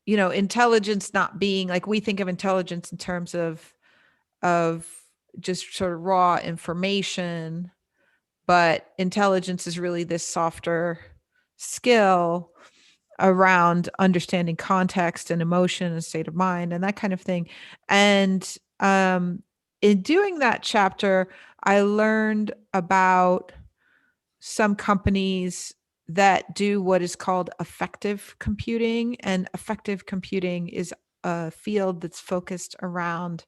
intelligence not being like we think of intelligence in terms of just sort of raw information, but intelligence is really this softer skill around understanding context and emotion and state of mind and that kind of thing. And in doing that chapter, I learned about some companies that do what is called affective computing. And affective computing is a field that's focused around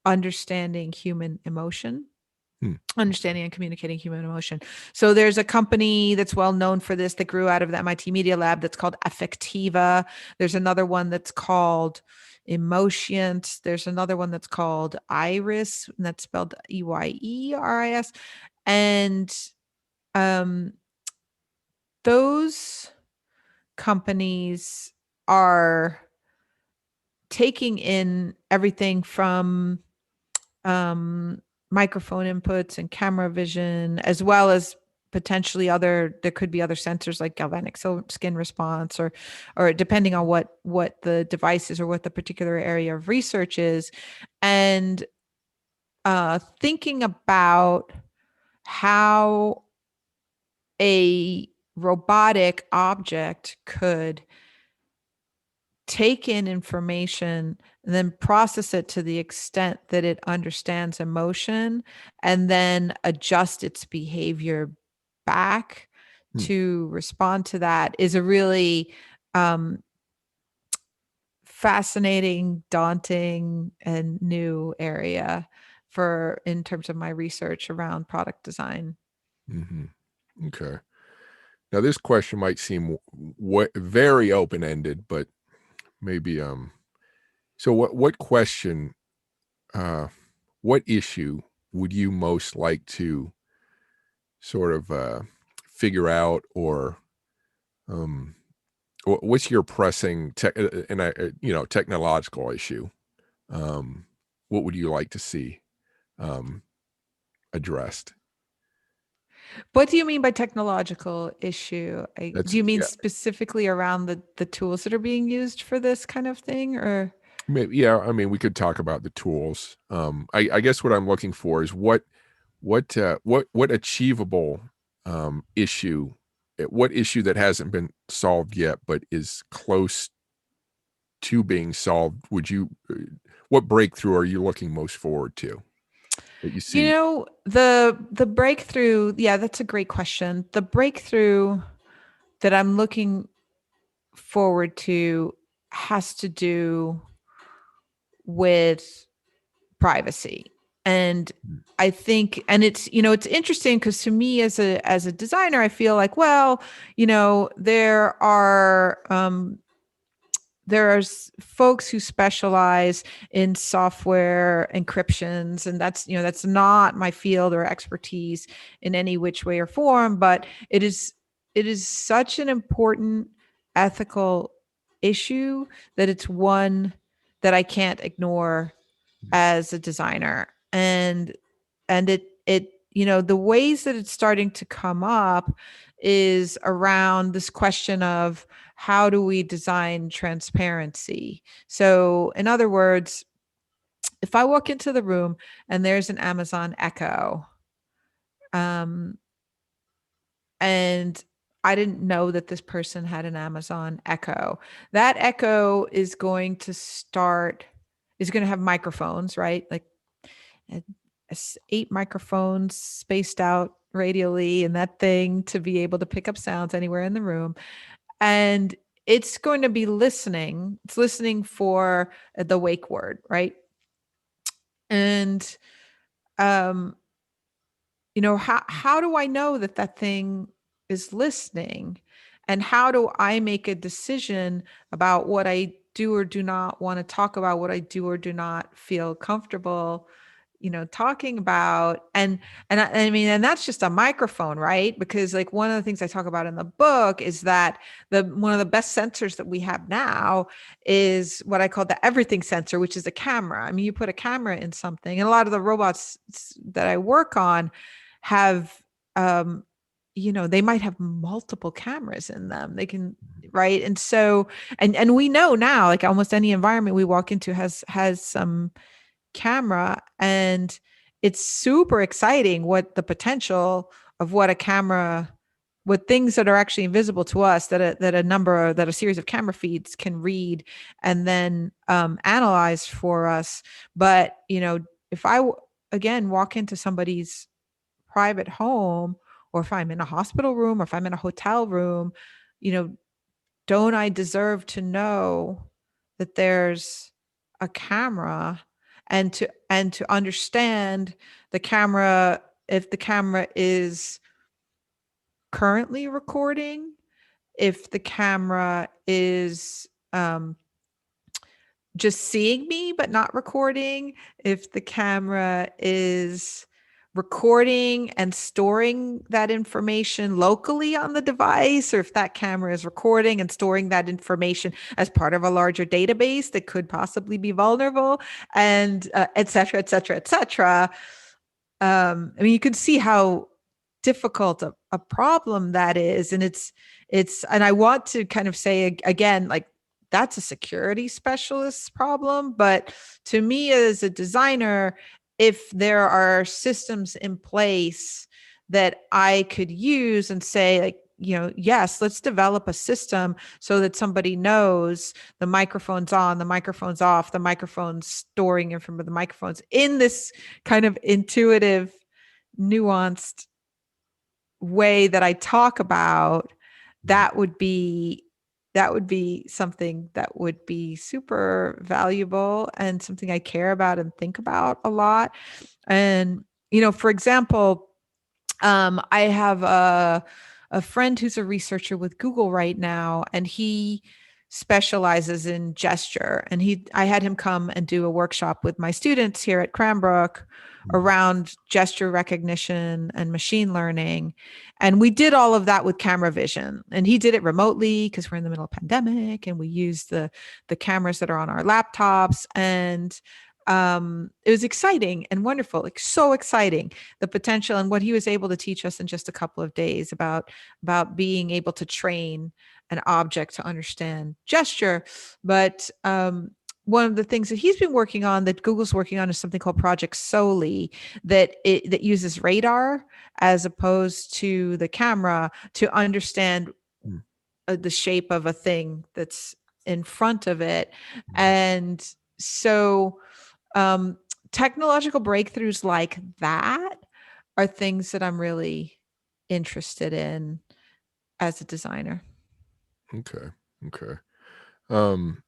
understanding human emotion, Hmm. understanding and communicating human emotion. So there's a company that's well known for this that grew out of the MIT Media Lab that's called Affectiva. There's another one that's called Emotions. There's another one that's called Iris, and that's spelled Eyeris. And um, those companies are taking in everything from um, microphone inputs and camera vision, as well as potentially there could be other sensors like galvanic skin response, or depending on what the device is or what the particular area of research is, and thinking about how a robotic object could take in information and then process it to the extent that it understands emotion, and then adjust its behavior back Hmm. to respond to that, is a really um, fascinating, daunting, and new area for in terms of my research around product design. Mhm. Okay. Now this question might seem what very open-ended, but maybe, so what question, uh, what issue would you most like to sort of, figure out, or, um, what's your pressing technological issue? Um, what would you like to see, um, addressed? What do you mean by technological issue? That's Do you mean yeah, specifically around the tools that are being used for this kind of thing, or? maybe, yeah, I mean, we could talk about the tools. I guess what I'm looking for is what achievable, issue, what issue that hasn't been solved yet, but is close to being solved, what breakthrough are you looking most forward to that you see? The breakthrough, yeah, that's a great question. The breakthrough that I'm looking forward to has to do with privacy. And Mm, I think, and it's interesting because to me as a designer, I feel like, well, there are folks who specialize in software encryptions, and that's not my field or expertise in any which way or form, but it is such an important ethical issue that it's one that I can't ignore mm, as a designer. And the ways that it's starting to come up is around this question of how do we design transparency. So in other words, if I walk into the room and there's an Amazon Echo, and I didn't know that this person had an Amazon Echo. That Echo is going to have microphones, right? Like uh, 8 microphones spaced out radially and that thing to be able to pick up sounds anywhere in the room. And it's going to be listening. It's listening for the wake word, right? And um, how do I know that that thing is listening? And how do I make a decision about what I do or do not want to talk about, what I do or do not feel comfortable, talking about? And I mean, and that's just a microphone, right? Because like one of the things I talk about in the book is that one of the best sensors that we have now is what I call the everything sensor, which is a camera. I mean, you put a camera in something, and a lot of the robots that I work on have they might have multiple cameras in them. They can, right? And so and we know now, like almost any environment we walk into has some camera, and it's super exciting what the potential of what a camera, what things that are actually invisible to us, that a series of camera feeds can read and then analyze for us. But if I again walk into somebody's private home, or if I'm in a hospital room, or if I'm in a hotel room, you know, don't I deserve to know that there's a camera, and to understand the camera, if the camera is currently recording, if the camera is just seeing me but not recording, if the camera is recording and storing that information locally on the device, or if that camera is recording and storing that information as part of a larger database that could possibly be vulnerable, and et cetera, et cetera, et cetera. I mean, you can see how difficult a problem that is. And and I want to kind of say again, like, that's a security specialist's problem. But to me as a designer, if there are systems in place that I could use and say, like, yes, let's develop a system so that somebody knows the microphone's on, the microphone's off, the microphone's storing information, the microphone's in this kind of intuitive, nuanced way that I talk about, that would be something that would be super valuable and something I care about and think about a lot. And for example, I have a friend who's a researcher with Google right now, and he specializes in gesture. And I had him come and do a workshop with my students here at Cranbrook around gesture recognition and machine learning. And we did all of that with camera vision. And he did it remotely because we're in the middle of pandemic, and we used the cameras that are on our laptops. And it was exciting and wonderful, like so exciting, the potential and what he was able to teach us in just a couple of days about being able to train an object to understand gesture. But one of the things that he's been working on, that Google's working on, is something called Project Soli, that uses radar as opposed to the camera to understand the shape of a thing that's in front of it. And so um, technological breakthroughs like that are things that I'm really interested in as a designer. Okay. Okay. Um,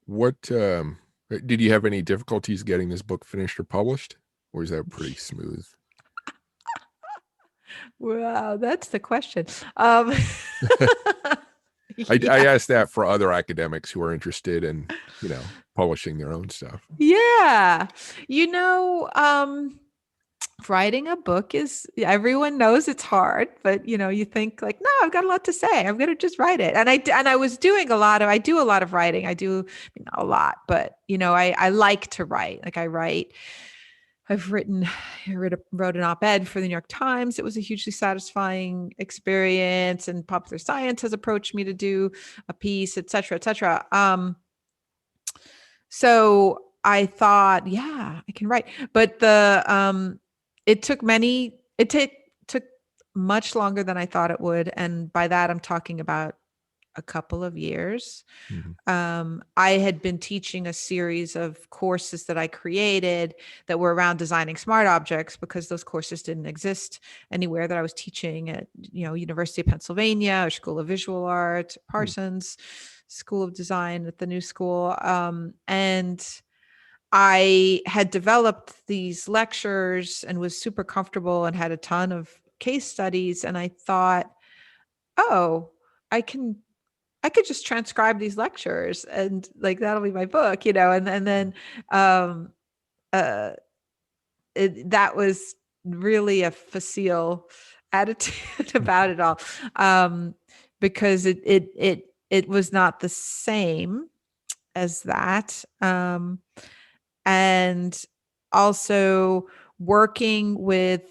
what did you have any difficulties getting this book finished or published, or is that pretty smooth? Wow, that's the question. I Yeah. asked that for other academics who are interested in, publishing their own stuff. Yeah. You know, writing a book is, everyone knows it's hard, but you think like, no, I've got a lot to say, I'm going to just write it. And I was doing I do a lot of writing. I do, I mean, not a lot, but I like to write. Like I wrote an op-ed for the New York Times. It was a hugely satisfying experience, and Popular Science has approached me to do a piece, et cetera, et cetera. So I thought, yeah, I can write. But it took much longer than I thought it would. And by that, I'm talking about a couple of years. Mhm. I had been teaching a series of courses that I created that were around designing smart objects because those courses didn't exist anywhere that I was teaching at, University of Pennsylvania or School of Visual Arts, Hmm. Parsons School of Design at the new school. And I had developed these lectures and was super comfortable and had a ton of case studies. And I thought, oh, I can I could just transcribe these lectures and like that'll be my book, and then um uh that was really a facile attitude about it all. Um because it was not the same as that. And also working with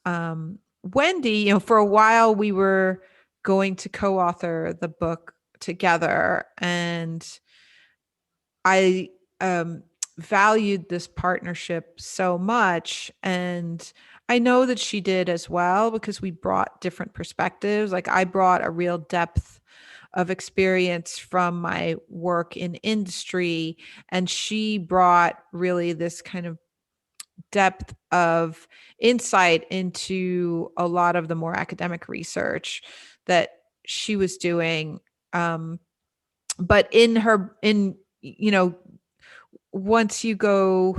Wendy, for a while we were going to co-author the book together, and I valued this partnership so much. And I know that she did as well because we brought different perspectives. Like I brought a real depth of experience from my work in industry, and she brought really this kind of depth of insight into a lot of the more academic research that she was doing. But once you go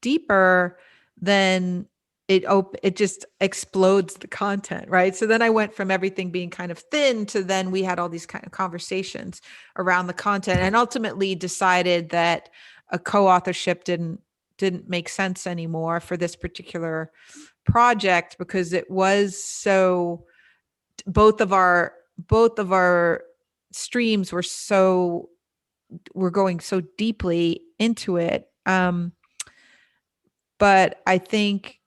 deeper, then it just explodes the content, right? So then I went from everything being kind of thin to then we had all these kind of conversations around the content, and ultimately decided that a co-authorship didn't make sense anymore for this particular project because it was so both of our streams were going so deeply into it. But I think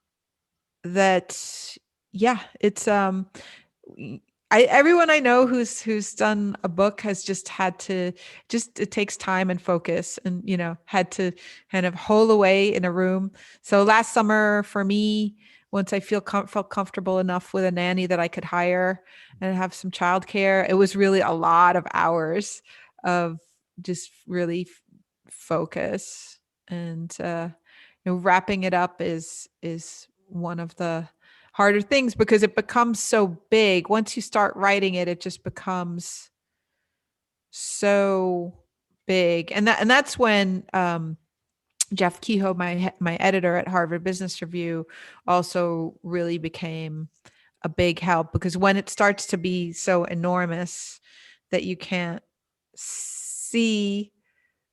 that, yeah, it's everyone I know who's done a book has just had to, just it takes time and focus, and had to kind of hole away in a room. So last summer for me, once I felt comfortable enough with a nanny that I could hire and have some childcare, it was really a lot of hours of just really focus. And wrapping it up is one of the harder things because it becomes so big. Once you start writing it, it just becomes so big. And that's when Jeff Kehoe, my editor at Harvard Business Review, also really became a big help, because when it starts to be so enormous that see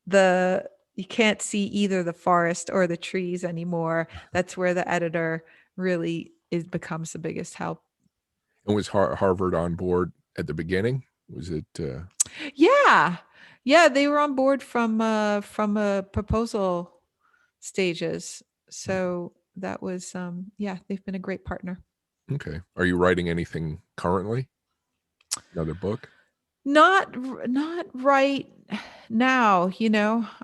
the you can't see either the forest or the trees anymore, that's where the editor really becomes the biggest help. And was Harvard on board at the beginning? Was it? Yeah. Yeah, they were on board from a proposal stages. So that was yeah, they've been a great partner. Okay. Are you writing anything currently? Another book? Not right now,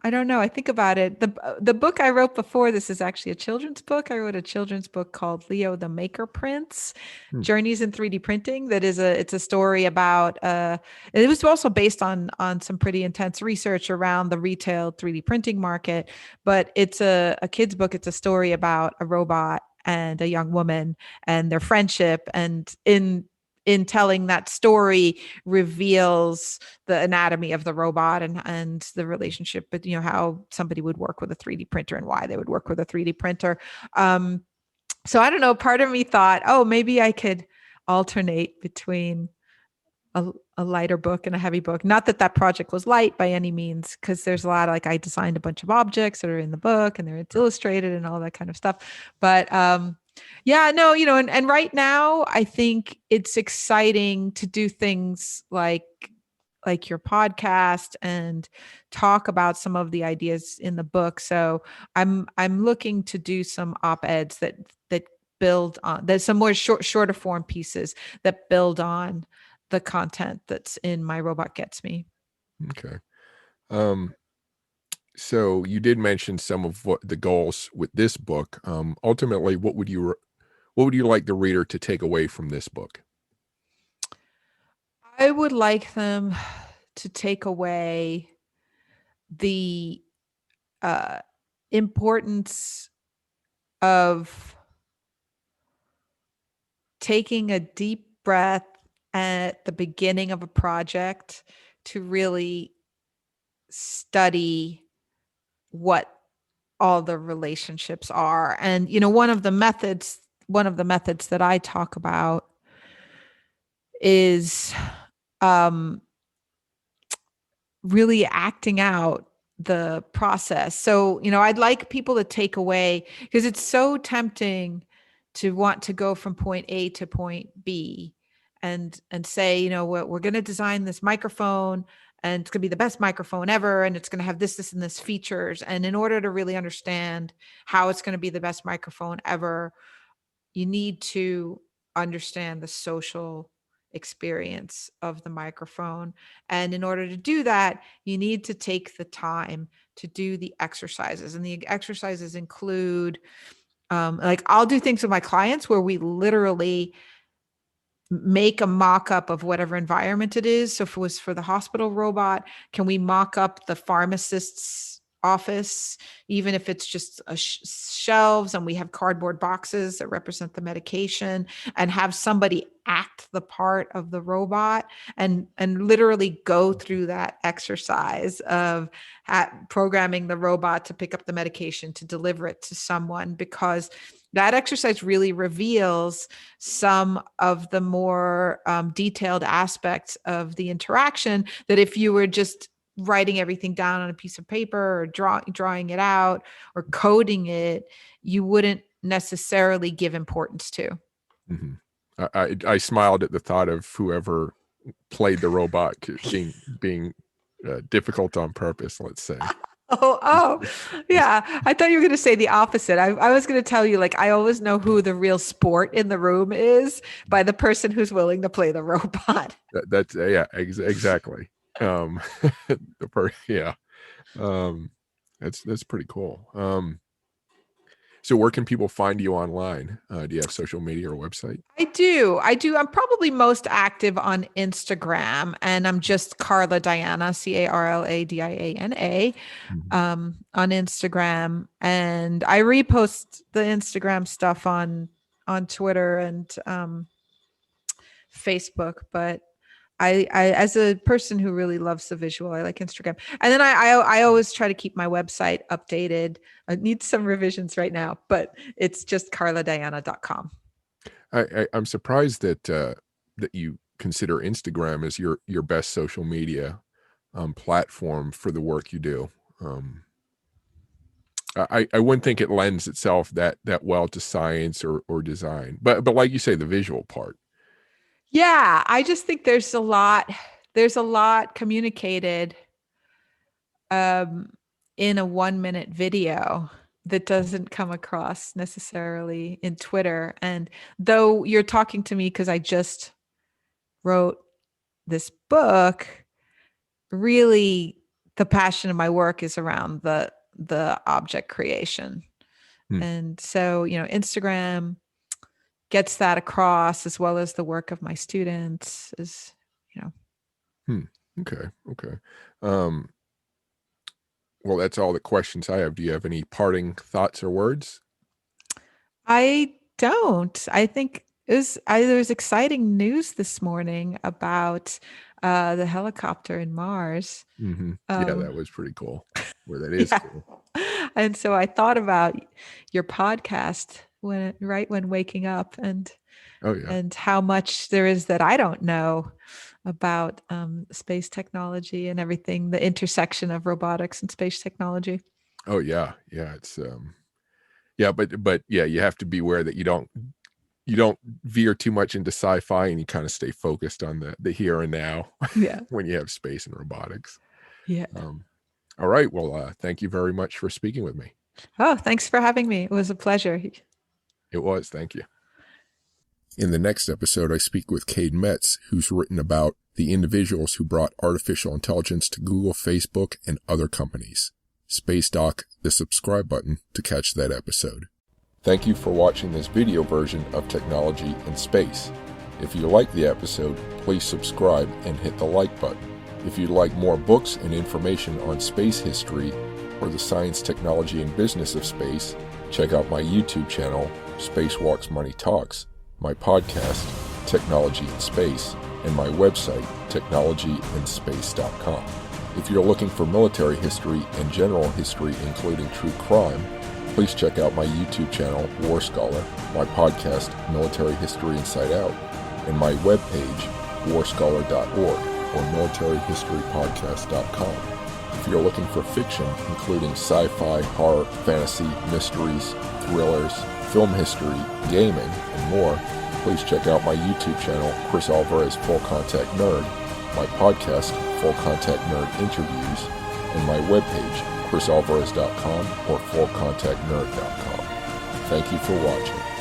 I don't know. I think about it. The book I wrote before this is actually a children's book. I wrote a children's book called Leo the Maker Prince: Hmm. Journeys in 3D Printing. It's a story about it was also based on some pretty intense research around the retail 3D printing market, but it's a kid's book. It's a story about a robot and a young woman and their friendship, and in telling that story reveals the anatomy of the robot and the relationship, but how somebody would work with a 3D printer and why they would work with a 3D printer. So I don't know, part of me thought, oh, maybe I could alternate between a lighter book and a heavy book. Not that that project was light by any means, because there's a lot, like I designed a bunch of objects that are in the book and it's illustrated and all that kind of stuff. But yeah, no, and right now I think it's exciting to do things like your podcast and talk about some of the ideas in the book. So I'm looking to do some op-eds that build on, there's some more shorter form pieces that build on the content that's in My Robot Gets Me. Okay. Um, so you did mention some of what the goals with this book. Ultimately, what would you what would you like the reader to take away from this book? I would like them to take away the uh, importance of taking a deep breath at the beginning of a project to really study what all the relationships are. And one of the methods that I talk about is um, really acting out the process. So, I'd like people to take away, because it's so tempting to want to go from point A to point B and say, we're going to design this microphone and it's going to be the best microphone ever and it's going to have this and this features. And in order to really understand how it's going to be the best microphone ever, you need to understand the social experience of the microphone. And in order to do that, you need to take the time to do the exercises. And the exercises include, like, I'll do things with my clients where we literally make a mock-up of whatever environment it is. So if it was for the hospital robot, can we mock up the pharmacist's office, even if it's just shelves and we have cardboard boxes that represent the medication, and have somebody act the part of the robot and literally go through that exercise of programming the robot to pick up the medication to deliver it to someone, because that exercise really reveals some of the more detailed aspects of the interaction that if you were just writing everything down on a piece of paper or drawing it out or coding it, you wouldn't necessarily give importance to. Mm-hmm. I smiled at the thought of whoever played the robot being difficult on purpose, let's say. Oh, yeah. I thought you were going to say the opposite. I was going to tell you, like, I always know who the real sport in the room is by the person who's willing to play the robot. That's yeah, exactly. Yeah, that's pretty cool. So where can people find you online? Do you have social media or website? I do. I'm probably most active on Instagram, and I'm just Carla Diana, CarlaDiana, Mhm. on Instagram. And I repost the Instagram stuff on Twitter and Facebook. But I, as a person who really loves the visual, I like Instagram. And then I always try to keep my website updated. I need some revisions right now, but it's just carladiana.com. I'm surprised that you consider Instagram as your best social media platform for the work you do. I wouldn't think it lends itself that well to science or design, but like you say, the visual part. Yeah, I just think there's a lot communicated um, in a 1 minute video that doesn't come across necessarily in Twitter. And though you're talking to me because I just wrote this book, really the passion of my work is around the object creation. Hmm. And so, Instagram gets that across, as well as the work of my students is, you know. Hmm. Okay. Um, well, that's all the questions I have. Do you have any parting thoughts or words? I don't. I think there was exciting news this morning about the helicopter in Mars. Mm-hmm. Yeah, Um, that was pretty cool. Well, that is yeah. cool. And so I thought about your podcast right when waking up, Oh yeah. and how much there is that I don't know about space technology and everything, the intersection of robotics and space technology. Oh yeah. Yeah. It's yeah, but yeah, you have to beware that you don't veer too much into sci-fi and you kind of stay focused on the here and now Yeah. when you have space and robotics. Yeah. Um, all right. Well, thank you very much for speaking with me. Oh, thanks for having me. It was a pleasure. It was. Thank you. In the next episode, I speak with Cade Metz, who's written about the individuals who brought artificial intelligence to Google, Facebook, and other companies. Space Doc, the subscribe button to catch that episode. Thank you for watching this video version of Technology in Space. If you like the episode, please subscribe and hit the like button. If you'd like more books and information on space history or the science, technology, and business of space, check out my YouTube channel, Spacewalks Money Talks, my podcast, Technology in Space, and my website, technologyinspace.com. If you're looking for military history and general history, including true crime, please check out my YouTube channel, War Scholar, my podcast, Military History Inside Out, and my webpage, warscholar.org or militaryhistorypodcast.com. If you're looking for fiction, including sci-fi, horror, fantasy, mysteries, thrillers, film history, gaming, and more, please check out my YouTube channel, Chris Alvarez Full Contact Nerd, my podcast, Full Contact Nerd Interviews, and my webpage, chrisalvarez.com or fullcontactnerd.com. Thank you for watching.